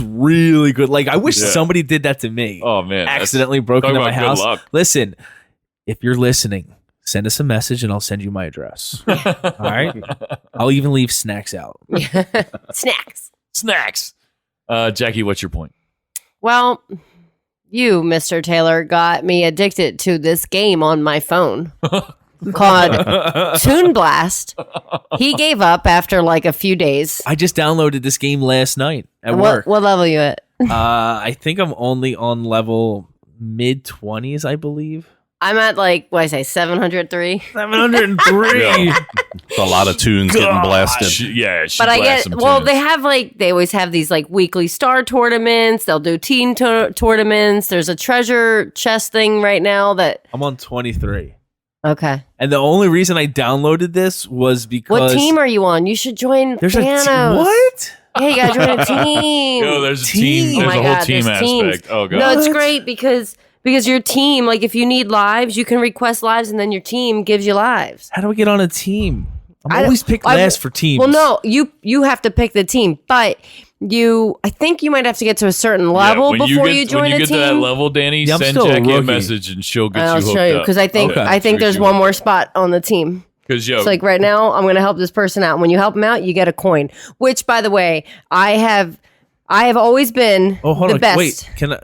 really good. Like, I wish somebody did that to me. Oh man, accidentally broke talk into my about good house. luck. Listen, if you're listening, send us a message and I'll send you my address. All right. I'll even leave snacks out. Snacks. Jackie, what's your point? Well, you, Mr. Taylor, got me addicted to this game on my phone called Toon Blast. He gave up after like a few days. I just downloaded this game last night at work. What level you at? I think I'm only on level mid-20s, I believe. I'm at like, what I say, 703? 703. It's a lot of tunes getting blasted. She But I get, some well, tunes. they have like, they always have these like weekly star tournaments. They'll do teen tournaments. There's a treasure chest thing right now that. I'm on 23. Okay. And the only reason I downloaded this was because... What team are you on? You should join There's Thanos. What? Yeah, you gotta join a team. Yo, there's a team. Oh There's my a whole God, team there's teams. aspect. Oh God. No, it's great because your team, like if you need lives, you can request lives and then your team gives you lives. How do I get on a team? I I'm always picked last for teams. Well, no, you have to pick the team, but I think you might have to get to a certain level before you join when you a get team. to that level, Danny, Yeah, I'm send still a Jackie a rookie. message and she'll get I'll you hooked show you up. because I think there's one more spot on the team. Because It's like right now, I'm going to help this person out. When you help them out, you get a coin. Which, by the way, I have always been the best. Wait, can I?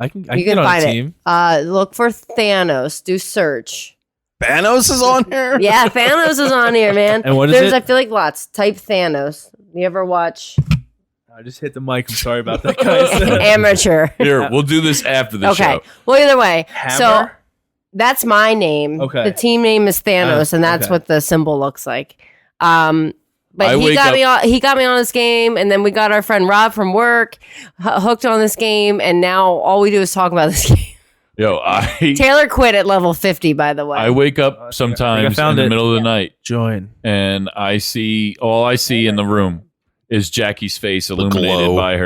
I can You get can on find a team. it. Look for Thanos. Do search. Thanos is on here? Yeah, Thanos is on here, man. And what is There's, it? I feel like lots. Type Thanos. You ever watch I just hit the mic. I'm sorry about that, guys. Amateur? Here, we'll do this after the Okay. show. Well, either way, so Hammer? that's my name. Okay. The team name is Thanos, and that's okay. what the symbol looks like. But I he wake got me on this game, and then we got our friend Rob from work hooked on this game, and now all we do is talk about this game. Yo, Taylor quit at level 50, by the way. I wake up sometimes in the middle of the night Join. and all I see in the room is Jackie's face illuminated glow. by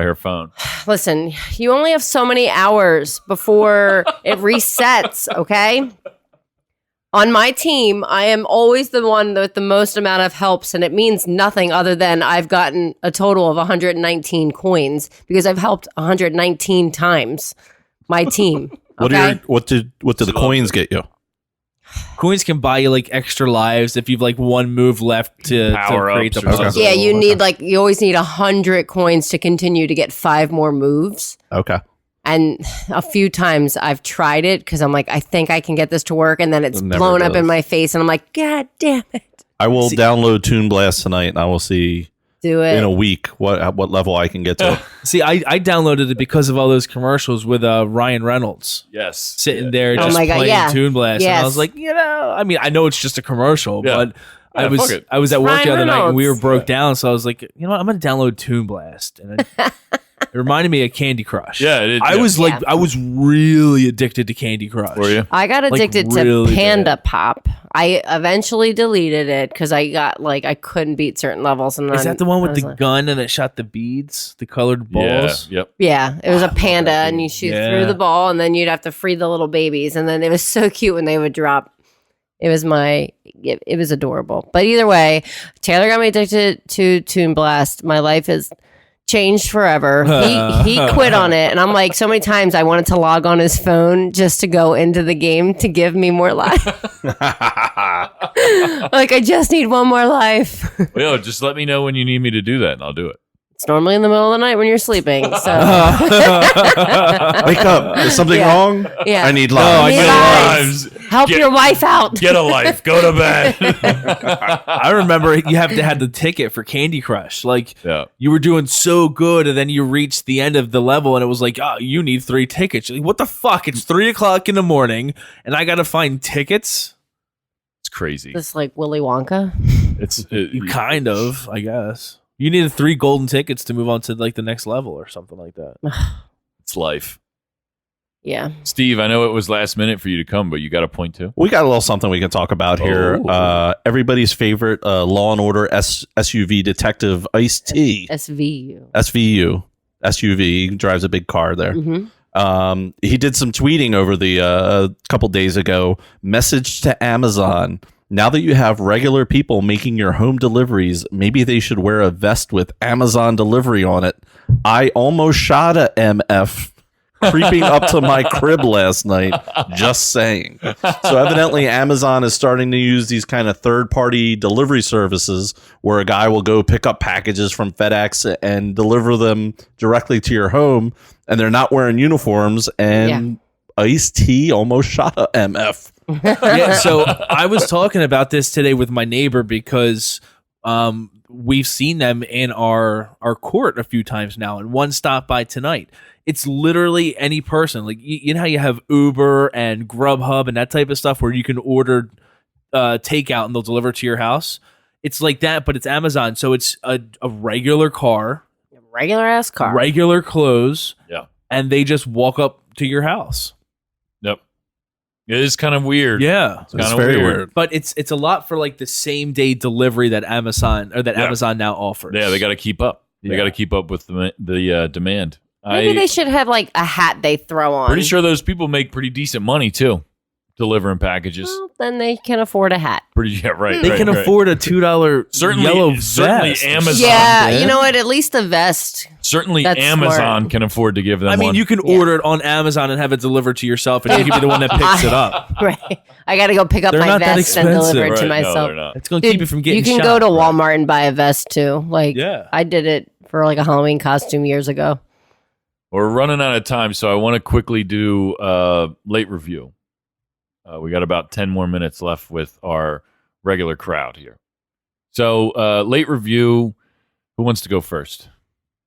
her phone. Listen, you only have so many hours before it resets, okay? On my team, I am always the one with the most amount of helps, and it means nothing other than I've gotten a total of 119 coins because I've helped 119 times my team. Okay? What did the coins get you? Coins can buy you like extra lives if you've like one move left to Power create the ups or puzzle. something. Yeah, you always need 100 coins to continue to get 5 more moves. Okay. And a few times I've tried it because I'm like, I think I can get this to work. And then it's It never blown up does. in my face. And I'm like, God damn it. I will download Toon Blast tonight, and I will see Do it. in a week what level I can get to. See, I downloaded it because of all those commercials with Ryan Reynolds Yes. sitting there Oh just my God, playing yeah. Toon Blast. And Yes. I was like, I mean, I know it's just a commercial, Yeah. but Yeah, I fuck it. was at work Ryan the other night and we were Reynolds. broke down, so I was like, you know what, I'm gonna download Toon Blast. And it reminded me of Candy Crush. Yeah, it did, I yeah. was like, Yeah. I was really addicted to Candy Crush. Were you? I got Like, addicted really to Panda bad. Pop. I eventually deleted it because I got like, I couldn't beat certain levels. And Is then that the one I with was the like- gun and it shot the beads, the colored balls? Yeah. Yep. Yeah, it was a panda, and you shoot Yeah. through the ball, and then you'd have to free the little babies, and then it was so cute when they would drop. It was adorable. But either way, Taylor got me addicted to Toon Blast. My life has changed forever. He quit on it, and I'm like, so many times I wanted to log on his phone just to go into the game to give me more life. Like, I just need one more life. Well, yo, just let me know when you need me to do that, and I'll do it. It's normally in the middle of the night when you're sleeping. So Wake up. Is something wrong? Yeah. I need No, lives. I get lives. Help your wife out. Get a life. Go to bed. I remember you have to have the ticket for Candy Crush. Like you were doing so good, and then you reached the end of the level, and it was like, oh, you need 3 tickets. You're like, what the fuck? It's 3:00 in the morning, and I got to find tickets. It's crazy. It's like Willy Wonka. Kind of, I guess. You needed 3 golden tickets to move on to like the next level or something like that. It's life. Yeah. Steve, I know it was last minute for you to come, but you got a point too. We got a little something we can talk about here. Everybody's favorite Law and Order SUV detective, Ice-T. SVU. SUV. He drives a big car there. Mm-hmm. He did some tweeting over the couple days ago. Message to Amazon. Now that you have regular people making your home deliveries, maybe they should wear a vest with Amazon delivery on it. I almost shot a MF creeping up to my crib last night. Just saying. So evidently Amazon is starting to use these kind of third-party delivery services where a guy will go pick up packages from FedEx and deliver them directly to your home, and they're not wearing uniforms, and Ice-T almost shot a MF. Yeah, so I was talking about this today with my neighbor because we've seen them in our court a few times now, and one stopped by tonight. It's literally any person. Like you know how you have Uber and Grubhub and that type of stuff where you can order takeout and they'll deliver to your house. It's like that, but it's Amazon. So it's a regular car, regular ass car, regular clothes, and they just walk up to your house. Yep. It is kind of weird. Yeah, it's kind of very weird. But it's a lot for like the same day delivery that Amazon now offers. Yeah, they got to keep up. They got to keep up with the demand. Maybe they should have like a hat they throw on. Pretty sure those people make pretty decent money too, delivering packages. Well, then they can afford a hat. Right. They can afford a $2 yellow vest. Certainly Amazon. Yeah, you know what? At least a vest. Certainly That's Amazon smart. can afford to give them I mean, one. you can order it on Amazon and have it delivered to yourself, and you can be the one that picks it up. Right. I got to go pick up They're my not that vest and expensive. deliver it to Right, no, myself. they're not. It's going to keep you from getting You can shot. go to Walmart and buy a vest too. Like, Yeah. I did it for like a Halloween costume years ago. We're running out of time, so I want to quickly do late review. We got about 10 more minutes left with our regular crowd here. So late review, who wants to go first?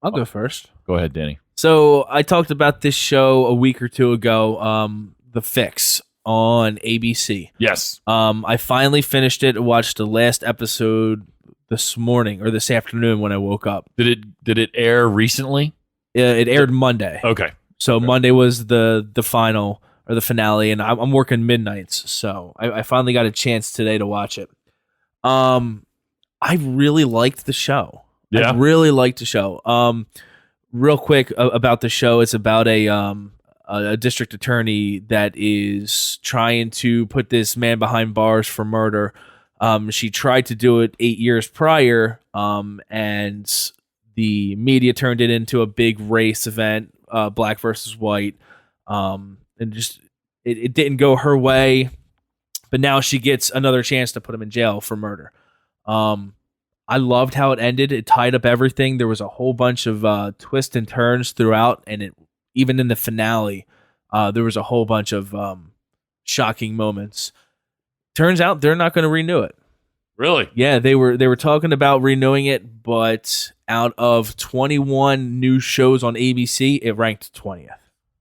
I'll go first. Go ahead, Danny. So I talked about this show a week or two ago, The Fix on ABC. Yes. I finally finished it and watched the last episode this morning or this afternoon when I woke up. Did it air recently? It aired Monday. Okay. So Monday was the final or the finale, and I'm working midnights, so I finally got a chance today to watch it. I really liked the show. Yeah. I really liked the show. Real quick about the show, it's about a district attorney that is trying to put this man behind bars for murder. She tried to do it 8 years prior, and the media turned it into a big race event, black versus white. And just it didn't go her way, but now she gets another chance to put him in jail for murder. I loved how it ended. It tied up everything. There was a whole bunch of twists and turns throughout, and even in the finale, there was a whole bunch of shocking moments. Turns out they're not going to renew it. Really? Yeah, they were talking about renewing it, but out of 21 new shows on ABC, it ranked 20th.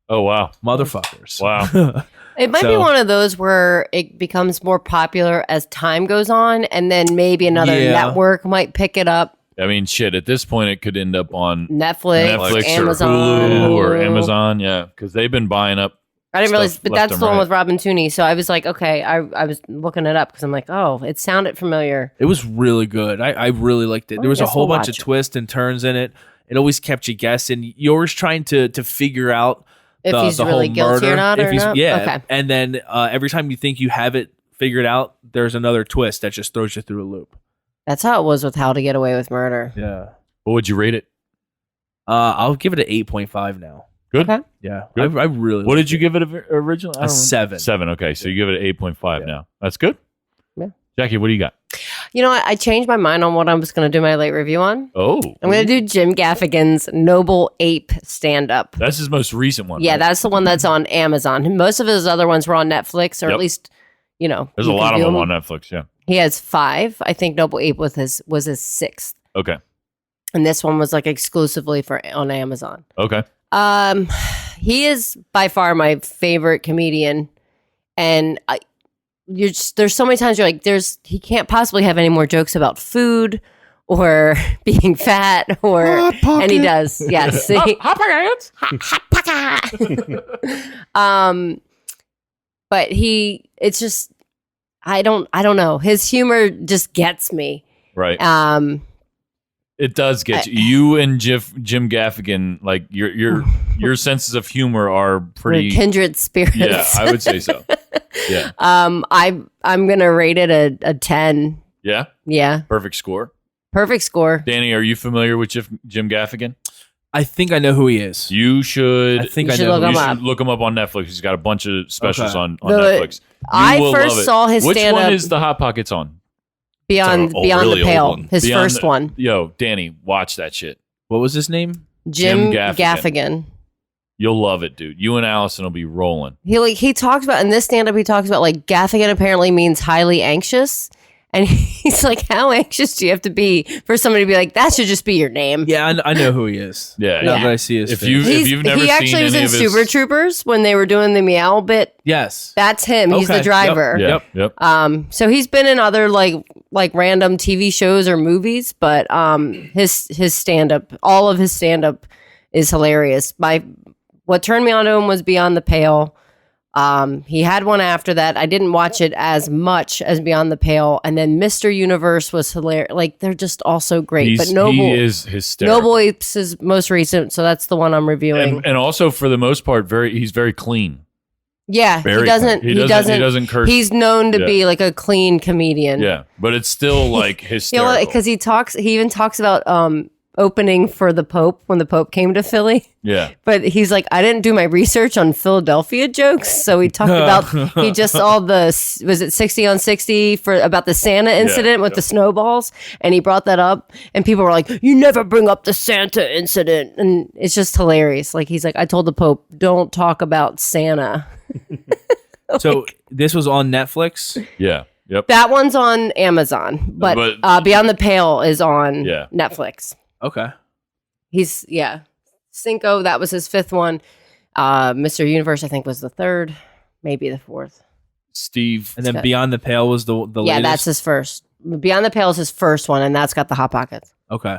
Oh, wow. Motherfuckers. Wow. It might be one of those where it becomes more popular as time goes on, and then maybe another network might pick it up. I mean, shit, at this point, it could end up on Netflix Amazon. or Hulu or Amazon. Yeah, because they've been buying up. I didn't realize, but left that's and the one right. with Robin Tooney. So I was like, okay, I was looking it up because I'm like, oh, it sounded familiar. It was really good. I really liked it. Well, There was I a guess whole we'll bunch of watch it. twists and turns in it. It always kept you guessing. You're always trying to figure out If he's the really whole guilty murder. or not, If or he's- not? Yeah. Okay. And then every time you think you have it figured out, there's another twist that just throws you through a loop. That's how it was with How to Get Away with Murder. Yeah. What would you rate it? I'll give it an 8.5 now. Good. Okay. Yeah. Good. I really What liked did you give it originally? A 7. 7. Okay, so you give it an 8.5 Yeah. now. That's good. Yeah. Jackie, what do you got? You know what? I changed my mind on what I was going to do my late review on. Oh. I'm going to do Jim Gaffigan's Noble Ape stand-up. That's his most recent one. Yeah, right? that's the one that's on Amazon. Most of his other ones were on Netflix, or at least, There's a lot of them on Netflix, yeah. He has 5. I think Noble Ape was his 6th. Okay. And this one was like exclusively on Amazon. Okay. He is by far my favorite comedian. And there's so many times you're like, he can't possibly have any more jokes about food or being fat and he does. Yes. Hot pockets. But it's just, I don't know. His humor just gets me. Right. It does get you. You and Jim Gaffigan, like your senses of humor are pretty We're kindred spirits. Yeah, I would say so. Yeah. I'm gonna rate it a 10. Yeah. Yeah. Perfect score. Perfect score. Danny, are you familiar with Jim Gaffigan? I think I know who he is. You should. I think You I should know. look Who him he is. up. Look him up on Netflix. He's got a bunch of specials on The- Netflix. I will first love it. saw his Which stand-up- one is the Hot Pockets on? Beyond It's a really the Pale. old one. His Beyond first one. Yo, Danny, watch that shit. What was his name? Jim Gaffigan. Gaffigan. You'll love it, dude. You and Allison will be rolling. He talks about in this stand-up, he talks about like Gaffigan apparently means highly anxious. And he's like, how anxious do you have to be for somebody to be like, that should just be your name? Yeah, I know who he is. Yeah. Now Yeah. that I see his If face. you- you've never he seen actually was any in of his- Super Troopers when they were doing the meow bit. Yes. That's him. He's Okay. the driver. Yeah. Yep. Yep. So he's been in other like random TV shows or movies, but his stand-up, all of his stand-up is hilarious. What turned me on to him was Beyond the Pale. He had one after that. I didn't watch it as much as Beyond the Pale, and then Mr. Universe was hilarious. Like they're just all so great. But he is hysterical. Noble Apes is most recent, so that's the one I'm reviewing. and also for the most part, he's very clean. Yeah, Very he doesn't. He He doesn't curse. He's known to Yeah. be like a clean comedian. Yeah, but it's still like hysterical. because he even talks about opening for the Pope when the Pope came to Philly. Yeah. But he's like, I didn't do my research on Philadelphia jokes, so he talked about he just saw was it 60 on 60 about the Santa incident with the snowballs, and he brought that up, and people were like, you never bring up the Santa incident, and it's just hilarious. Like he's like, I told the Pope, don't talk about Santa. So this was on Netflix. Yeah. Yep. That one's on Amazon, but Beyond the Pale is on Netflix. Okay. Cinco, that was his 5th one. Mr. Universe, I think, was the 3rd, maybe the 4th. Steve. And then Beyond the Pale was the latest. Yeah, that's his first. Beyond the Pale is his first one, and that's got the Hot Pockets. Okay.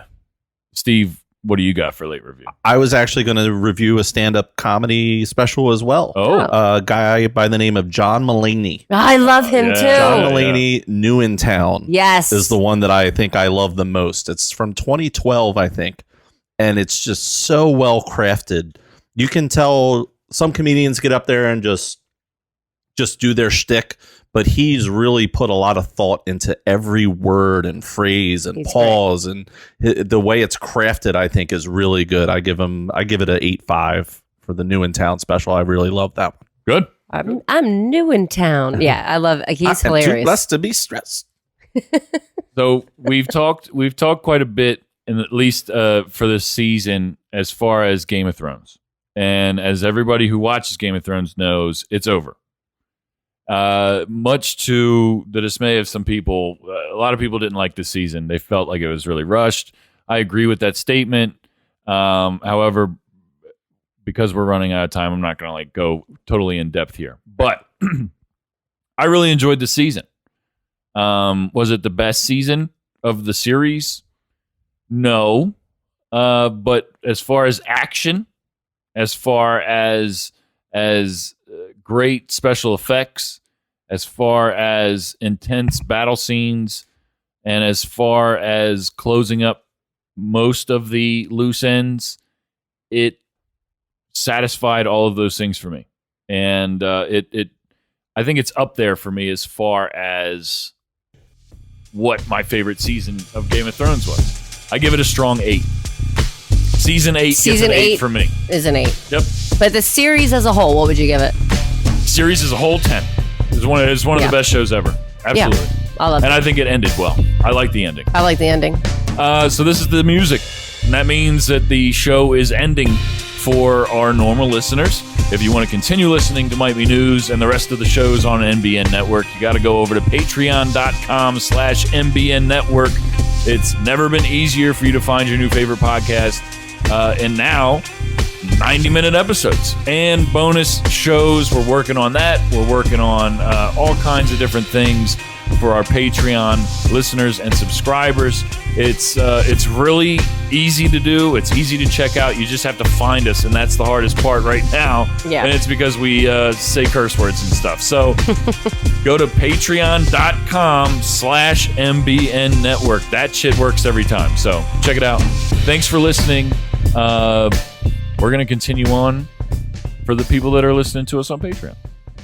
Steve, what do you got for late review? I was actually going to review a stand-up comedy special as well. Oh. A guy by the name of John Mulaney. I love him Yeah. too. John Mulaney, New in Town. Yes. Is the one that I think I love the most. It's from 2012, I think. And it's just so well crafted. You can tell some comedians get up there and just do their shtick, but he's really put a lot of thought into every word and phrase and pause, and the way it's crafted, I think, is really good. I give it an 8.5 for the New in Town special. I really love that one. Good. I'm new in town. Yeah, I love. He's hilarious. Too blessed to be stressed. So we've talked quite a bit, and at least for this season, as far as Game of Thrones, and as everybody who watches Game of Thrones knows, it's over. Much to the dismay of some people, a lot of people didn't like this season. They felt like it was really rushed. I agree with that statement. However, because we're running out of time, I'm not going to go totally in depth here. But I really enjoyed the season. Was it the best season of the series? No. But as far as action, as far as great special effects, as far as intense battle scenes, and as far as closing up most of the loose ends, it satisfied all of those things for me. And I think it's up there for me as far as what my favorite season of Game of Thrones was. I give it a strong 8. Season 8 gets an 8 for me. Is an 8. Yep. But the series as a whole, what would you give it? Series as a whole, 10. It's one of the best shows ever. Absolutely. Yeah. I love And it. I think it ended well. I like the ending. I like the ending. So this is the music. And that means that the show is ending for our normal listeners. If you want to continue listening to Might Be News and the rest of the shows on NBN Network, you got to go over to patreon.com/NBN Network. It's never been easier for you to find your new favorite podcast. And now, 90-minute episodes and bonus shows. We're working on that. We're working on all kinds of different things for our Patreon listeners and subscribers. It's really easy to do. It's easy to check out. You just have to find us, and that's the hardest part right now. Yeah. And it's because we say curse words and stuff. So go to patreon.com/MBN Network. That shit works every time. So check it out. Thanks for listening. We're going to continue on for the people that are listening to us on Patreon.